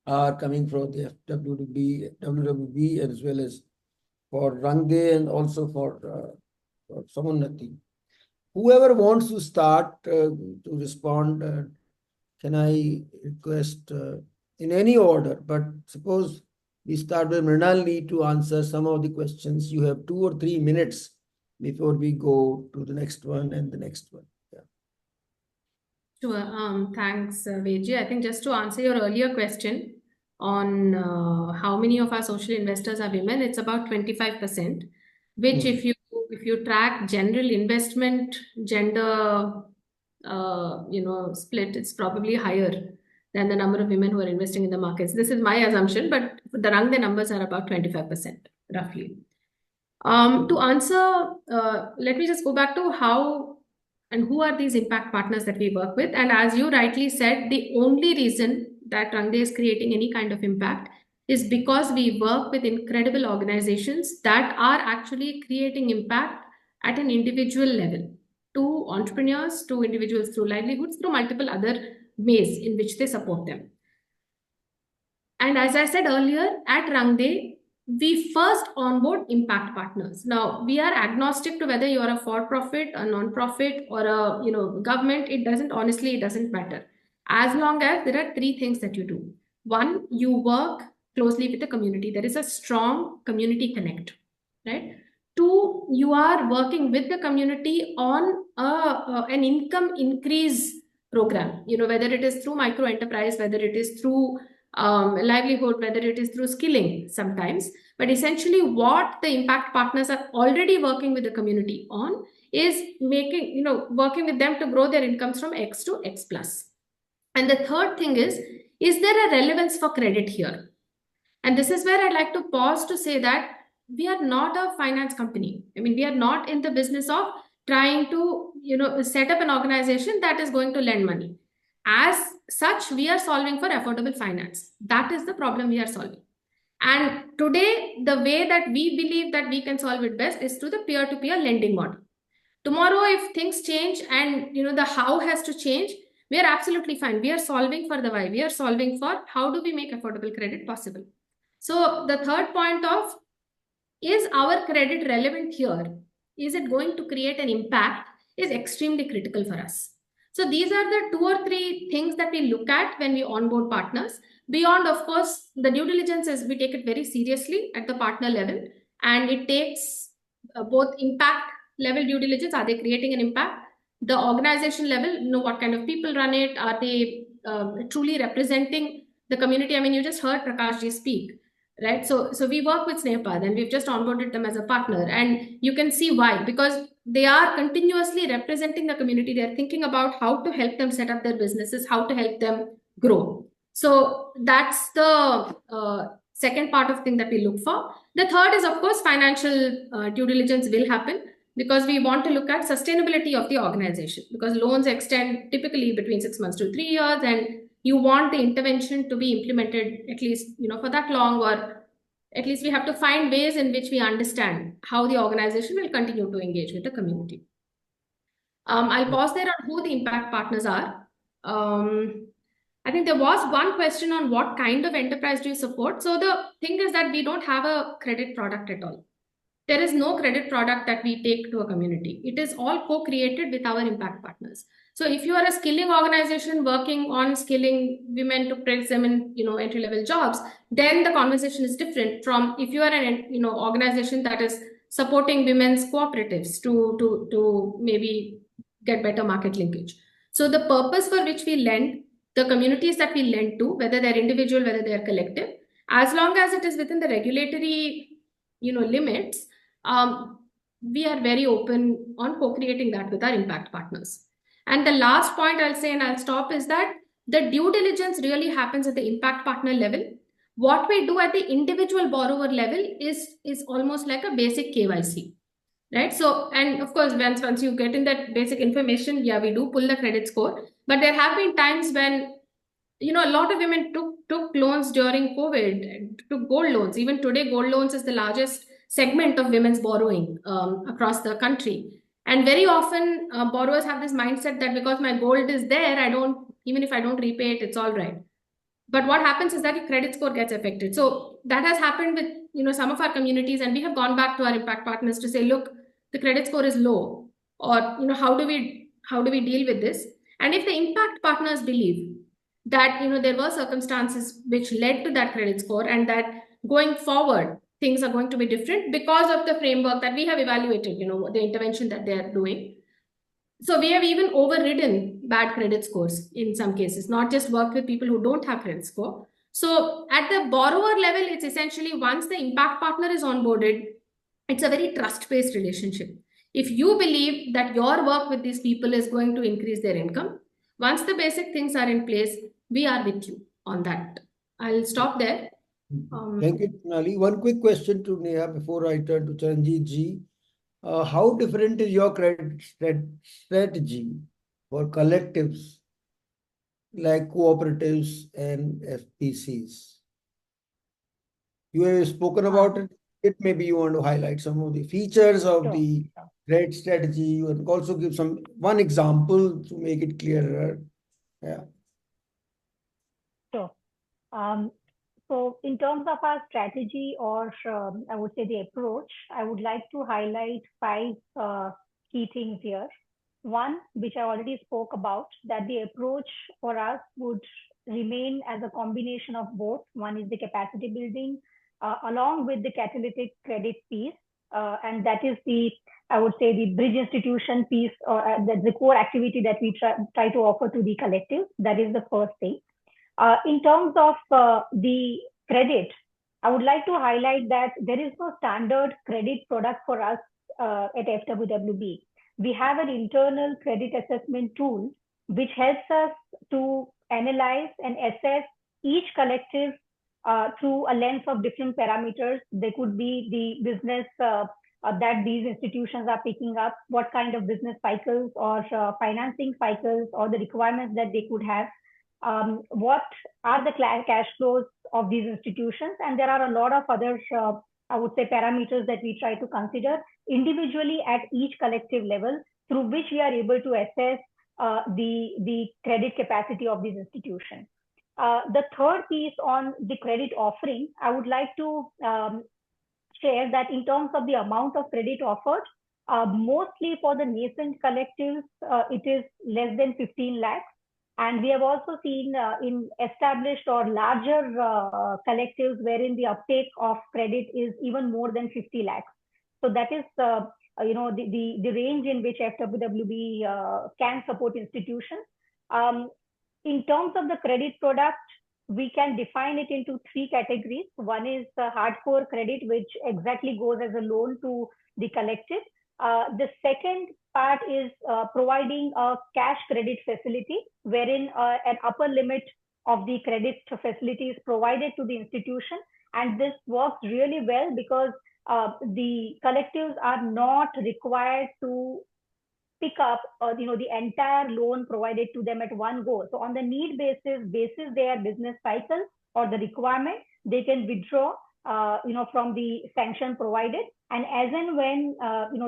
are coming from the WWB as well as for Rangde and also for Samunnati. Whoever wants to start to respond, can I request in any order? But suppose we start with Mrinalini to answer some of the questions. You have 2 or 3 minutes before we go to the next one and the next one. Yeah. Sure. Thanks, Veji. I think just to answer your earlier question on how many of our social investors are women, it's about 25%, which if you track general investment gender split, it's probably higher than the number of women who are investing in the markets. This is my assumption, but the Rangde numbers are about 25% roughly. To answer, let me just go back to how and who are these impact partners that we work with. And as you rightly said, the only reason that Rangde is creating any kind of impact is because we work with incredible organizations that are actually creating impact at an individual level, to entrepreneurs, to individuals through livelihoods, through multiple other ways in which they support them. And as I said earlier, at Rangde, we first onboard impact partners. Now, we are agnostic to whether you are a for-profit, a non-profit, or a government. It doesn't matter. As long as there are 3 things that you do. 1, you work closely with the community. There is a strong community connect, right? 2, you are working with the community on an income increase program, whether it is through micro enterprise, whether it is through livelihood, whether it is through skilling sometimes. But essentially what the impact partners are already working with the community on is working with them to grow their incomes from X to X plus. And the third thing is there a relevance for credit here? And this is where I'd like to pause to say that we are not a finance company. I mean, we are not in the business of trying to, set up an organization that is going to lend money. As such, we are solving for affordable finance. That is the problem we are solving. And today, the way that we believe that we can solve it best is through the peer-to-peer lending model. Tomorrow, if things change and the how has to change, we are absolutely fine. We are solving for the why. We are solving for how do we make affordable credit possible. So the third point of, is our credit relevant here? Is it going to create an impact? Is extremely critical for us. So these are the 2 or 3 things that we look at when we onboard partners. Beyond, of course, the due diligence is, we take it very seriously at the partner level, and it takes both impact level due diligence. Are they creating an impact? The organization level, what kind of people run it? Are they truly representing the community? I mean, you just heard Prakash ji speak, right? So we work with Snehpad, and we've just onboarded them as a partner, and you can see why, because they are continuously representing the community. They're thinking about how to help them set up their businesses, how to help them grow. So that's the second part of thing that we look for. The third is, of course, financial due diligence will happen, because we want to look at sustainability of the organization, because loans extend typically between 6 months to 3 years, and you want the intervention to be implemented at least, for that long, or at least we have to find ways in which we understand how the organization will continue to engage with the community. I'll pause there on who the impact partners are. I think there was one question on what kind of enterprise do you support. So the thing is that we don't have a credit product at all. There is no credit product that we take to a community. It is all co-created with our impact partners. So if you are a skilling organization working on skilling women to place them in, entry-level jobs, then the conversation is different from if you are an, organization that is supporting women's cooperatives to maybe get better market linkage. So the purpose for which we lend, the communities that we lend to, whether they're individual, whether they're collective, as long as it is within the regulatory, limits, we are very open on co-creating that with our impact partners. And the last point I'll say, and I'll stop, is that the due diligence really happens at the impact partner level. What we do at the individual borrower level is almost like a basic KYC, right? So, and of course, once you get in that basic information, yeah, we do pull the credit score. But there have been times when, a lot of women took loans during COVID, took gold loans. Even today, gold loans is the largest segment of women's borrowing across the country. And very often borrowers have this mindset that because my gold is there, even if I don't repay it, it's all right. But what happens is that your credit score gets affected. So that has happened with, some of our communities, and we have gone back to our impact partners to say, look, the credit score is low, or, how do we deal with this? And if the impact partners believe that, there were circumstances which led to that credit score, and that going forward, things are going to be different because of the framework that we have evaluated, the intervention that they are doing. So we have even overridden bad credit scores in some cases, not just worked with people who don't have credit score. So at the borrower level, it's essentially once the impact partner is onboarded, it's a very trust-based relationship. If you believe that your work with these people is going to increase their income, once the basic things are in place, we are with you on that. I'll stop there. Thank you, Nali. One quick question to Neha before I turn to Charanjit ji. How different is your credit strategy for collectives like cooperatives and FPCs? You have spoken about it. Maybe you want to highlight some of the features of the credit strategy. You can also give one example to make it clearer. Yeah. Sure. So in terms of our strategy, or I would say the approach, I would like to highlight 5 key things here. One, which I already spoke about, that the approach for us would remain as a combination of both. One is the capacity building, along with the catalytic credit piece, and that is I would say the bridge institution piece, or the core activity that we try to offer to the collective. That is the first thing. In terms of the credit, I would like to highlight that there is no standard credit product for us at FWWB. We have an internal credit assessment tool which helps us to analyze and assess each collective through a lens of different parameters. There could be the business that these institutions are picking up, what kind of business cycles or financing cycles or the requirements that they could have. What are the cash flows of these institutions? And there are a lot of other, I would say, parameters that we try to consider individually at each collective level, through which we are able to assess the credit capacity of these institutions. The third piece on the credit offering, I would like to share that in terms of the amount of credit offered, mostly for the nascent collectives, it is less than 15 lakhs. And we have also seen in established or larger collectives wherein the uptake of credit is even more than 50 lakhs. So that is the range in which FWWB can support institutions. In terms of the credit product, we can define it into three categories. One is hardcore credit, which exactly goes as a loan to the collective. The second part is providing a cash credit facility, wherein an upper limit of the credit facility is provided to the institution. And this works really well because the collectives are not required to pick up the entire loan provided to them at one go. So on the need basis their business cycle or the requirement, they can withdraw from the sanction provided, and as and when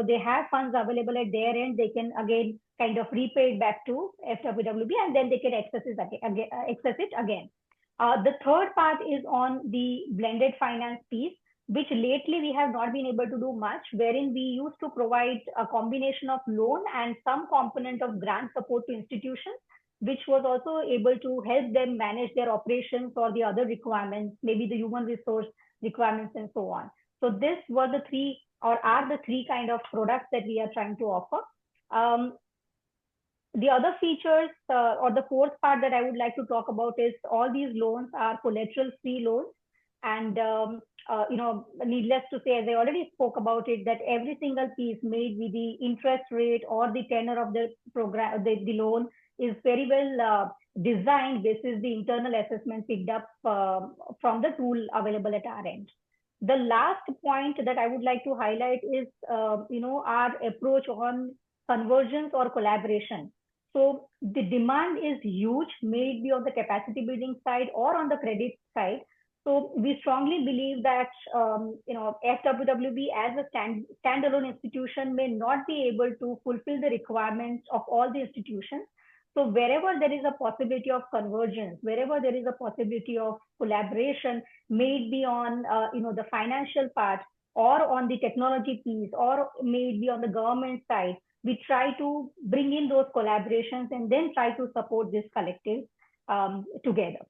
they have funds available at their end, they can again kind of repay it back to FWWB, and then they can access it again. The third part is on the blended finance piece, which lately we have not been able to do much, wherein we used to provide a combination of loan and some component of grant support to institutions, which was also able to help them manage their operations or the other requirements, maybe the human resource requirements and so on. So this were the three, or are the three kind of products that we are trying to offer. The other features or the fourth part that I would like to talk about is all these loans are collateral-free loans. And, needless to say, as I already spoke about it, that every single piece made with the interest rate or the tenor of the program, the loan is very well designed. This is the internal assessment picked up from the tool available at our end. The last point that I would like to highlight is, our approach on convergence or collaboration. So the demand is huge, maybe on the capacity building side or on the credit side. So we strongly believe that FWWB as a standalone institution may not be able to fulfill the requirements of all the institutions. So wherever there is a possibility of convergence, wherever there is a possibility of collaboration, may it be on the financial part or on the technology piece, or may it be on the government side, we try to bring in those collaborations and then try to support this collective together.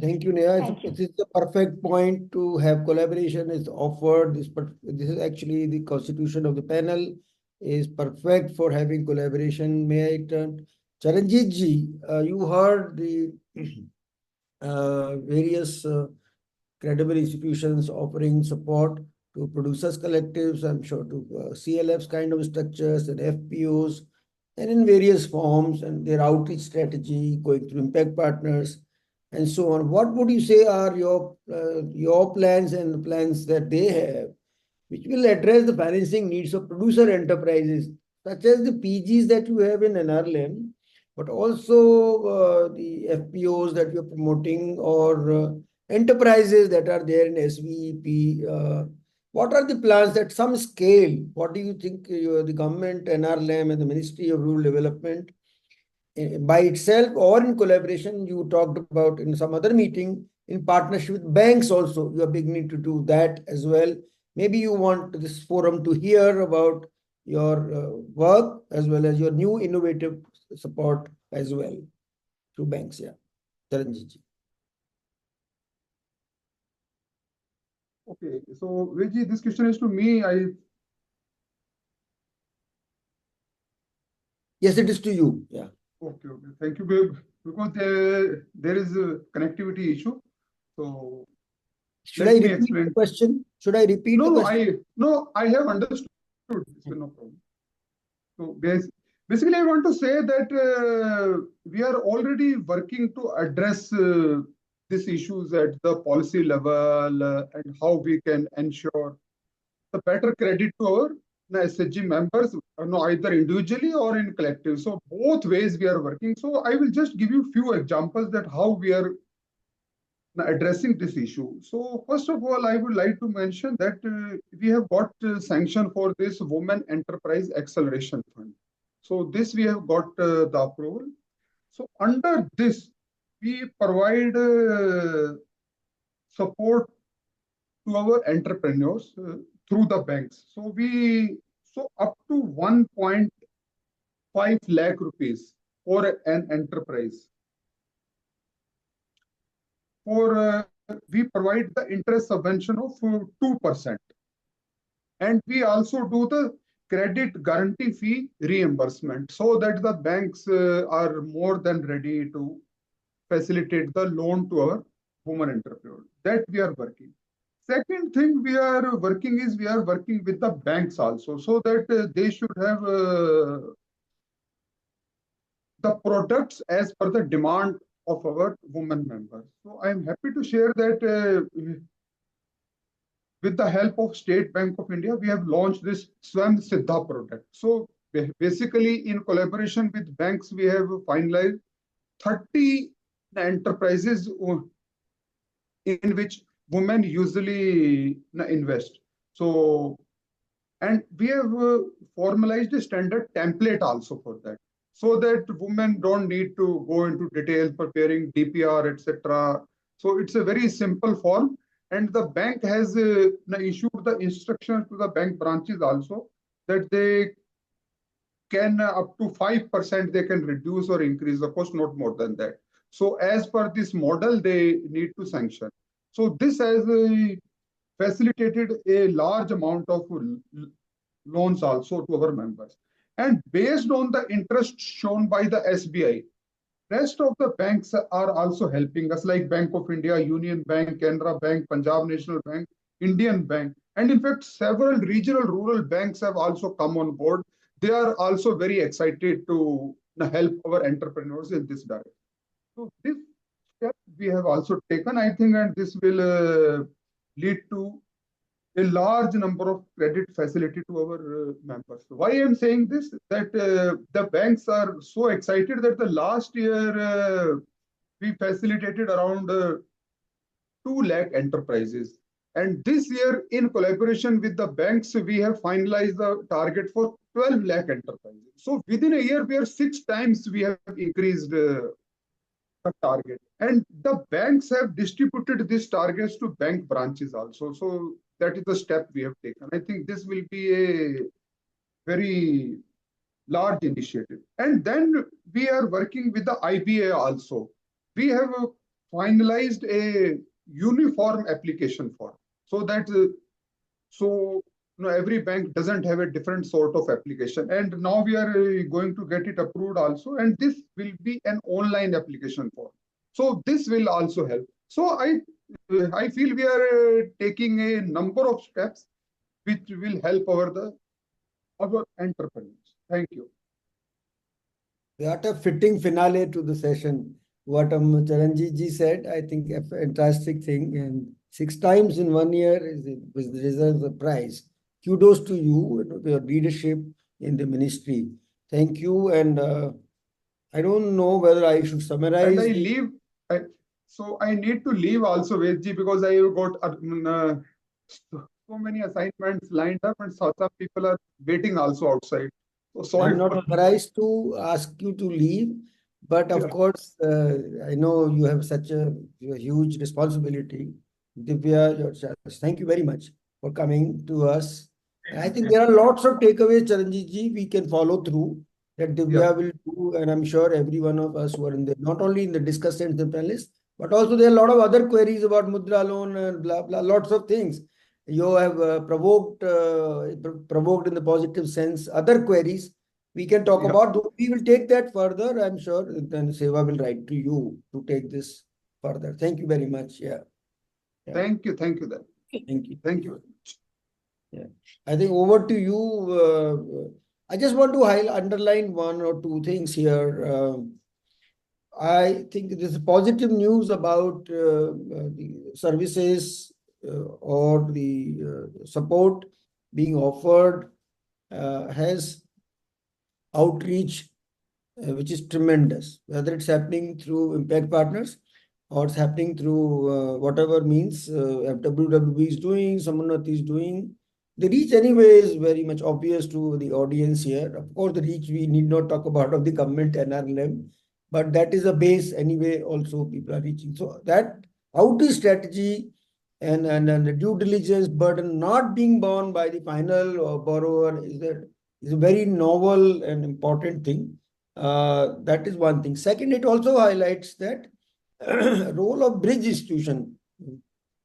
Thank you, Neha. It is the perfect point to have collaboration is offered. This is actually the constitution of the panel is perfect for having collaboration. May I turn Charanjit ji, you heard the various credible institutions offering support to producers collectives, I'm sure to CLFs kind of structures and FPOs, and in various forms, and their outreach strategy going through impact partners and so on. What would you say are your plans and the plans that they have, which will address the financing needs of producer enterprises, such as the PGs that you have in NRLM, but also the FPOs that you're promoting, or enterprises that are there in SVEP? What are the plans at some scale? What do you think the government, NRLM, and the Ministry of Rural Development, by itself or in collaboration, you talked about in some other meeting, in partnership with banks also, you are beginning to do that as well. Maybe you want this forum to hear about your work as well as your new innovative support as well through banks. Yeah, Charanjit ji. Okay, so Vijay, this question is to me. Yes, it is to you. Yeah. Okay. Thank you, babe. Because there is a connectivity issue. So should I repeat the question? Should I repeat the question? No, I have understood. No problem. So basically, I want to say that we are already working to address these issues at the policy level and how we can ensure the better credit to our SHG members, either individually or in collective. So both ways we are working. So I will just give you a few examples that how we are addressing this issue. So first of all, I would like to mention that we have got sanction for this Women Enterprise Acceleration Fund. So this we have got the approval. So under this, we provide support to our entrepreneurs through the banks. So up to 1.5 lakh rupees for an enterprise. We provide the interest subvention of 2%. And we also do the credit guarantee fee reimbursement so that the banks are more than ready to facilitate the loan to our women entrepreneurs. That we are working. Second thing we are working with the banks also, so that they should have the products as per the demand of our women members. So I am happy to share that with the help of State Bank of India, we have launched this Swam Siddha product. So basically, in collaboration with banks, we have finalized 30 enterprises in which women usually invest. So, and we have formalized a standard template also for that, so that women don't need to go into details preparing DPR, etc. So it's a very simple form, and the bank has issued the instructions to the bank branches also that they can up to 5% they can reduce or increase the cost, not more than that. So as per this model, they need to sanction. So this has facilitated a large amount of loans also to our members. And based on the interest shown by the SBI, rest of the banks are also helping us, like Bank of India, Union Bank, Canara Bank, Punjab National Bank, Indian Bank. And in fact, several regional rural banks have also come on board. They are also very excited to help our entrepreneurs in this direction. So this step we have also taken, I think, and this will lead to a large number of credit facility to our members. Why I am saying this? That the banks are so excited that the last year we facilitated around 2 lakh enterprises. And this year, in collaboration with the banks, we have finalized the target for 12 lakh enterprises. So within a year, we are 6 times we have increased the target. And the banks have distributed these targets to bank branches also. So that is the step we have taken. I think this will be a very large initiative. And then we are working with the IBA also. We have finalized a uniform application form, so that every bank doesn't have a different sort of application. And now we are going to get it approved also. And this will be an online application form. So this will also help. So I feel we are taking a number of steps which will help our entrepreneurs. Thank you. What a fitting finale to the session. What Charanjit ji said, I think a fantastic thing. And 6 times in 1 year deserves a prize. Kudos to you, your leadership in the ministry. Thank you. And I don't know whether I should summarize. And so I need to leave also, Vedji, because I have got so many assignments lined up, and some people are waiting also outside. So sorry. I'm not authorized to ask you to leave, but of course, I know you have such a huge responsibility. Divya, your challenge. Thank you very much for coming to us. And I think there are lots of takeaways, Charanjit ji, we can follow through that Divya will do, and I'm sure every one of us who are in the, not only in the discussants, the panelists, but also there are a lot of other queries about Mudra loan and blah, blah, lots of things. You have provoked in the positive sense other queries we can talk about. We will take that further. I'm sure then SEWA will write to you to take this further. Thank you very much. Yeah. Thank you. Thank you. Thank you. Thank you very much. Yeah. I think over to you. I just want to underline 1 or 2 things here. I think this is positive news about the services or the support being offered has outreach which is tremendous, whether it's happening through impact partners or it's happening through whatever means FWWB is doing, Samunati is doing, The reach anyway is very much obvious to the audience here. Of course, the reach we need not talk about of the government NRLM, but that is a base anyway. Also, people are reaching. So that out strategy and the due diligence burden not being borne by the final borrower is a very novel and important thing. That is one thing. Second, it also highlights that role of bridge institution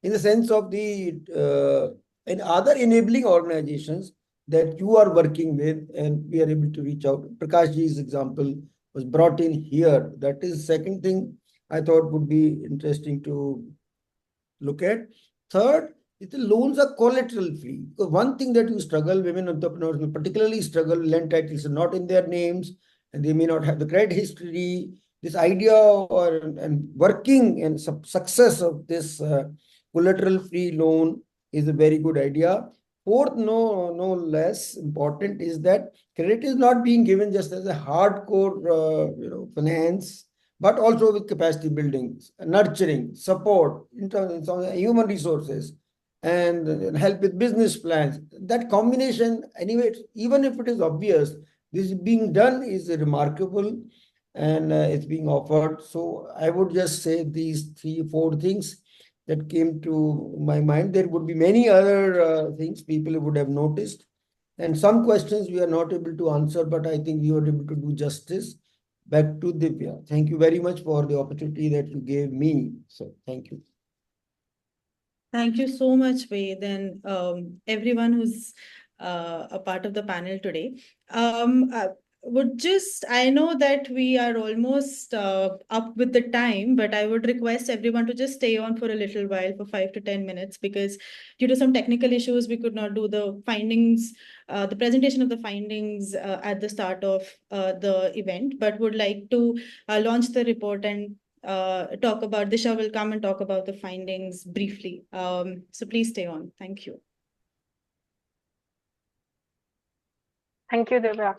in the sense of the and other enabling organizations that you are working with and we are able to reach out. Prakash ji's example was brought in here. That is second thing I thought would be interesting to look at. Third, the loans are collateral free. Because one thing that you struggle, women entrepreneurs will particularly struggle, land titles are not in their names, and they may not have the credit history. This idea and working and success of this collateral free loan is a very good idea. Fourth, no less important is that credit is not being given just as a hardcore finance, but also with capacity building, nurturing, support, in terms of human resources, and help with business plans. That combination, anyway, even if it is obvious, this being done is remarkable and it's being offered. So I would just say these 3-4 things that came to my mind. There would be many other things people would have noticed. And some questions we are not able to answer, but I think we were able to do justice. Back to Divya. Thank you very much for the opportunity that you gave me. So thank you. Thank you so much, Ved, and everyone who's a part of the panel today. I know that we are almost up with the time, but I would request everyone to just stay on for a little while, for 5 to 10 minutes, because due to some technical issues, we could not do the findings, the presentation of the findings at the start of the event, but would like to launch the report and talk about, Disha will come and talk about the findings briefly. So please stay on. Thank you. Thank you, Divya.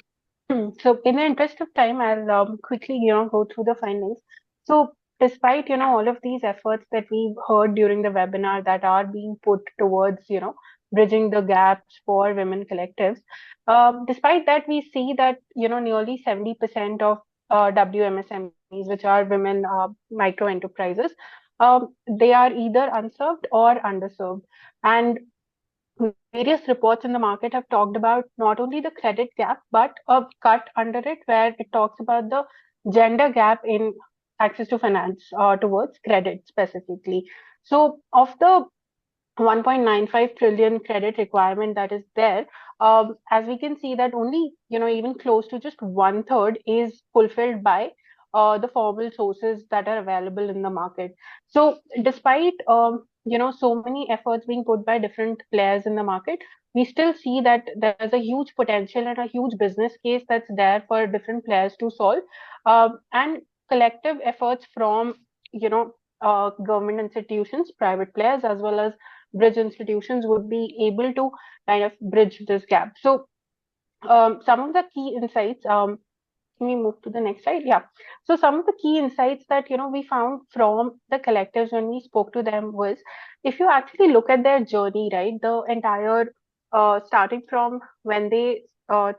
So in the interest of time, I'll quickly, go through the findings. So despite, all of these efforts that we've heard during the webinar that are being put towards, bridging the gaps for women collectives, despite that, we see that, nearly 70% of WMSMEs, which are women micro enterprises, they are either unserved or underserved. And various reports in the market have talked about not only the credit gap, but a cut under it where it talks about the gender gap in access to finance towards credit specifically. So, of the 1.95 trillion credit requirement that is there, as we can see that only, even close to just 1/3 is fulfilled by the formal sources that are available in the market. So despite, so many efforts being put by different players in the market, we still see that there's a huge potential and a huge business case that's there for different players to solve. And collective efforts from, government institutions, private players, as well as bridge institutions would be able to kind of bridge this gap. So some of the key insights, can we move to the next slide? Yeah. So some of the key insights that, we found from the collectives when we spoke to them was, if you actually look at their journey, right, the entire starting from when they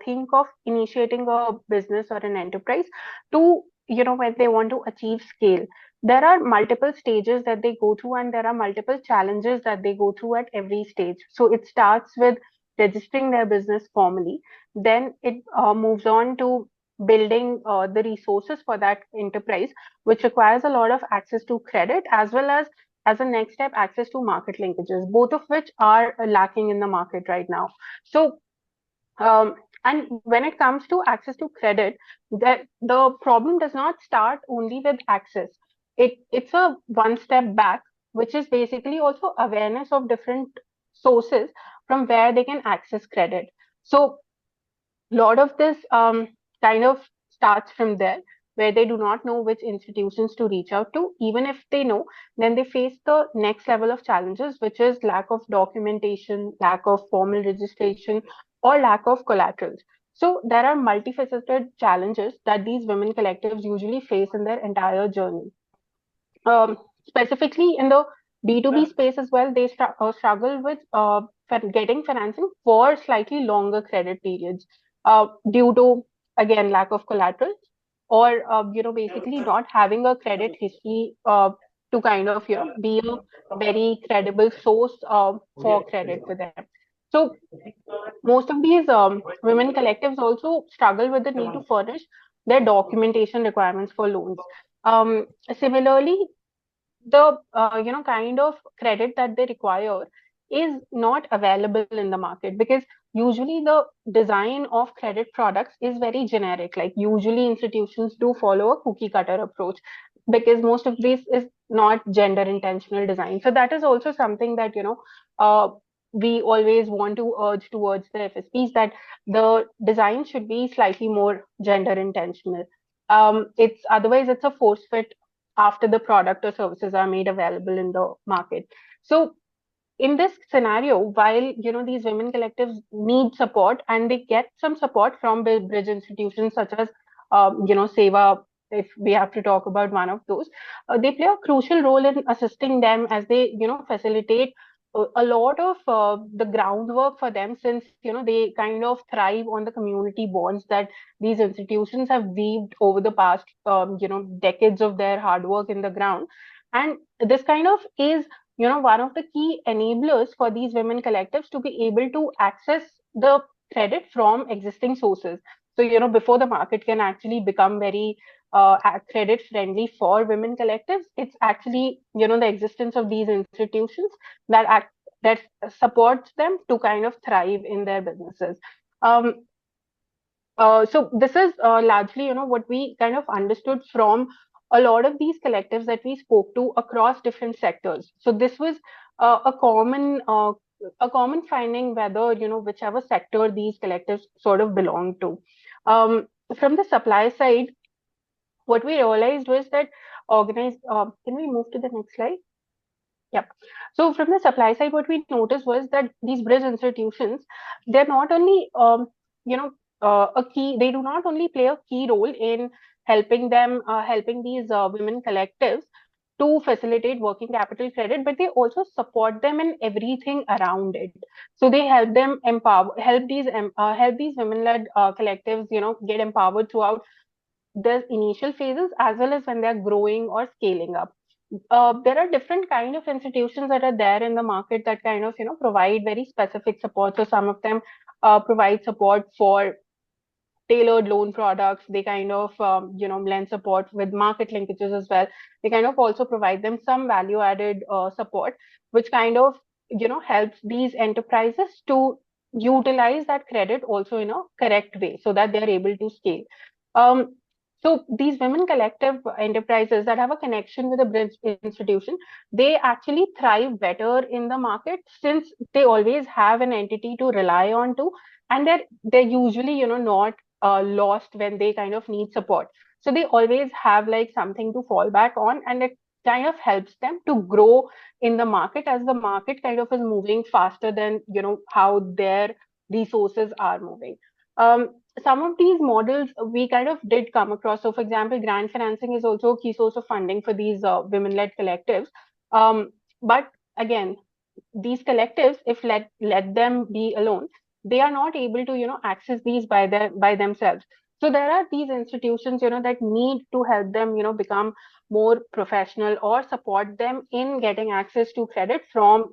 think of initiating a business or an enterprise to, when they want to achieve scale, there are multiple stages that they go through and there are multiple challenges that they go through at every stage. So it starts with registering their business formally. Then it moves on to building the resources for that enterprise, which requires a lot of access to credit as well as a next step, access to market linkages, both of which are lacking in the market right now. So, and when it comes to access to credit, the problem does not start only with access. It's a one step back, which is basically also awareness of different sources from where they can access credit. So, a lot of this kind of starts from there, where they do not know which institutions to reach out to. Even if they know, then they face the next level of challenges, which is lack of documentation, lack of formal registration, or lack of collaterals. So there are multifaceted challenges that these women collectives usually face in their entire journey. Specifically in the B2B space as well, they struggle with getting financing for slightly longer credit periods due to, again, lack of collateral, or basically not having a credit history to kind of be a very credible source for credit for them. So most of these women collectives also struggle with the need to furnish their documentation requirements for loans. Similarly, the kind of credit that they require is not available in the market, because usually the design of credit products is very generic. Like, usually institutions do follow a cookie cutter approach, because most of this is not gender intentional design. So that is also something that we always want to urge towards the FSPs, that the design should be slightly more gender intentional. It's otherwise it's a force fit after the product or services are made available in the market. So in this scenario, while these women collectives need support, and they get some support from bridge institutions such as SEWA, if we have to talk about one of those, they play a crucial role in assisting them as they facilitate a lot of the groundwork for them, since they kind of thrive on the community bonds that these institutions have weaved over the past decades of their hard work in the ground. And this kind of is one of the key enablers for these women collectives to be able to access the credit from existing sources. So before the market can actually become very credit friendly for women collectives, it's actually the existence of these institutions that supports them to kind of thrive in their businesses. um, so this is largely, what we kind of understood from a lot of these collectives that we spoke to across different sectors. So this was a common finding, whether whichever sector these collectives sort of belong to. From the supply side, what we realized was that organized. Can we move to the next slide? Yep. So from the supply side, what we noticed was that these bridge institutions, they're not only, they do not only play a key role in helping these women collectives to facilitate working capital credit, but they also support them in everything around it. So they help them help these women-led collectives, get empowered throughout the initial phases, as well as when they're growing or scaling up. There are different kind of institutions that are there in the market that kind of provide very specific support. So some of them provide support for tailored loan products. They kind of lend support with market linkages as well. They kind of also provide them some value added support, which kind of helps these enterprises to utilize that credit also in a correct way, so that they're able to scale. um, so these women collective enterprises that have a connection with a bridge institution, they actually thrive better in the market, since they always have an entity to rely on to, and they're usually not lost when they kind of need support. So they always have like something to fall back on, and it kind of helps them to grow in the market, as the market kind of is moving faster than how their resources are moving. Some of these models we kind of did come across. So for example, grant financing is also a key source of funding for these women-led collectives. But again, these collectives, if let them be alone, they are not able to access these by themselves. So there are these institutions that need to help them become more professional, or support them in getting access to credit from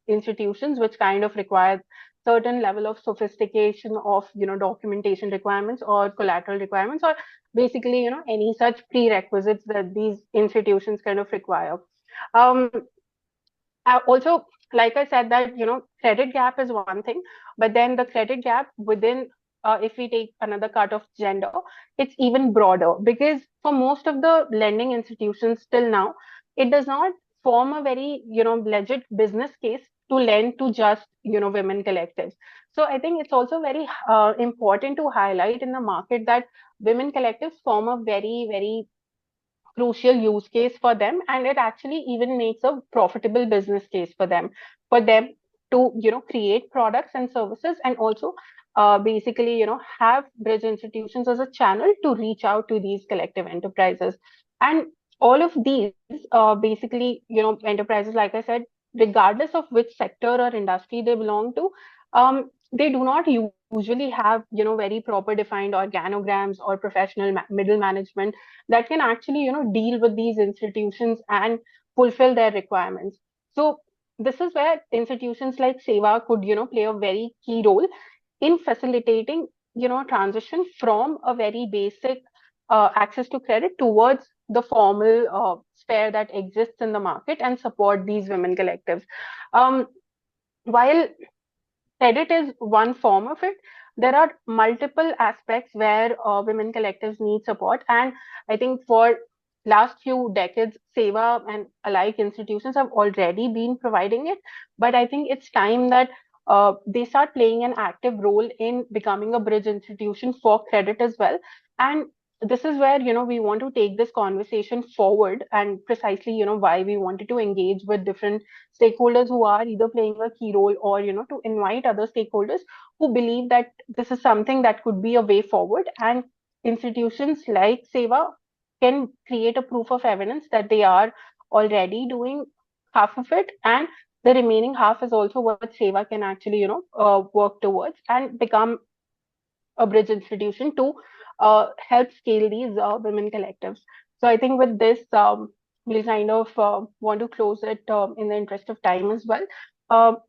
institutions which kind of require certain level of sophistication of documentation requirements or collateral requirements, or basically any such prerequisites that these institutions kind of require. um, Also, like I said, that credit gap is one thing, but then the credit gap within, if we take another cut of gender, it's even broader, because for most of the lending institutions till now, it does not form a very legit business case to lend to just women collectives. So I think it's also very important to highlight in the market that women collectives form a very, very crucial use case for them, and it actually even makes a profitable business case for them to create products and services, and also basically have bridge institutions as a channel to reach out to these collective enterprises. And all of these basically enterprises, like I said, regardless of which sector or industry they belong to, they do not usually have, very proper defined organograms or professional middle management that can actually, deal with these institutions and fulfill their requirements. So this is where institutions like SEWA could, play a very key role in facilitating, transition from a very basic access to credit towards the formal sphere that exists in the market and support these women collectives. While credit is one form of it, there are multiple aspects where women collectives need support, and I think for last few decades SEWA and alike institutions have already been providing it, but I think it's time that they start playing an active role in becoming a bridge institution for credit as well. And this is where, we want to take this conversation forward, and precisely, why we wanted to engage with different stakeholders who are either playing a key role, or, to invite other stakeholders who believe that this is something that could be a way forward. And institutions like SEWA can create a proof of evidence that they are already doing half of it, and the remaining half is also what SEWA can actually, work towards and become a bridge institution to help scale these women collectives. So I think with this, we'll kind of want to close it in the interest of time as well.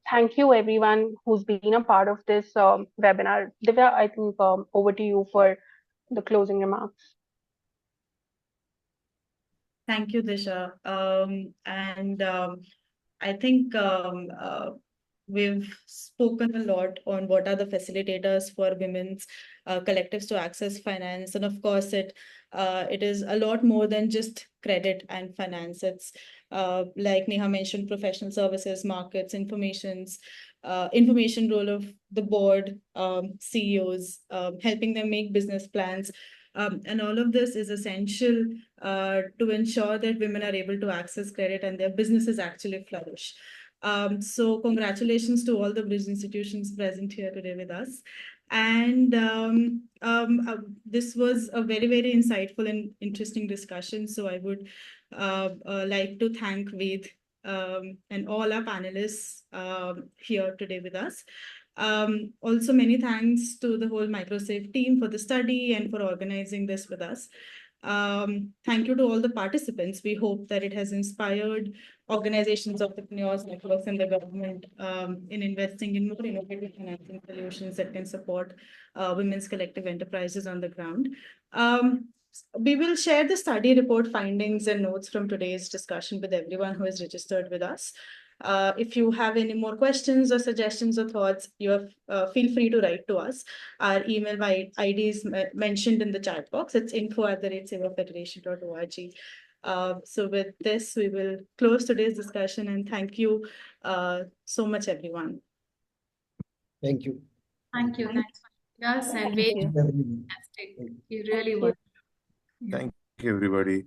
Thank you everyone who's been a part of this webinar. Divya, I think over to you for the closing remarks. Thank you, Disha. I think we've spoken a lot on what are the facilitators for women's collectives to access finance. And of course, it is a lot more than just credit and finance. It's like Neha mentioned, professional services, markets, information role of the board, CEOs, helping them make business plans. And all of this is essential to ensure that women are able to access credit and their businesses actually flourish. So congratulations to all the bridge institutions present here today with us. And this was a very, very insightful and interesting discussion. So I would like to thank Ved and all our panelists here today with us. Also, many thanks to the whole MicroSave team for the study and for organizing this with us. Thank you to all the participants. We hope that it has inspired organizations, entrepreneurs, networks, and the government in investing in more innovative financing solutions that can support women's collective enterprises on the ground. We will share the study report findings and notes from today's discussion with everyone who is registered with us. If you have any more questions or suggestions or thoughts, you have, feel free to write to us. Our email ID is mentioned in the chat box. It's info@sewafederation.org. So with this, we will close today's discussion, and thank you so much, everyone. Thank you. Thank you. Thanks for joining us, and fantastic. You really were. Thank you, everybody.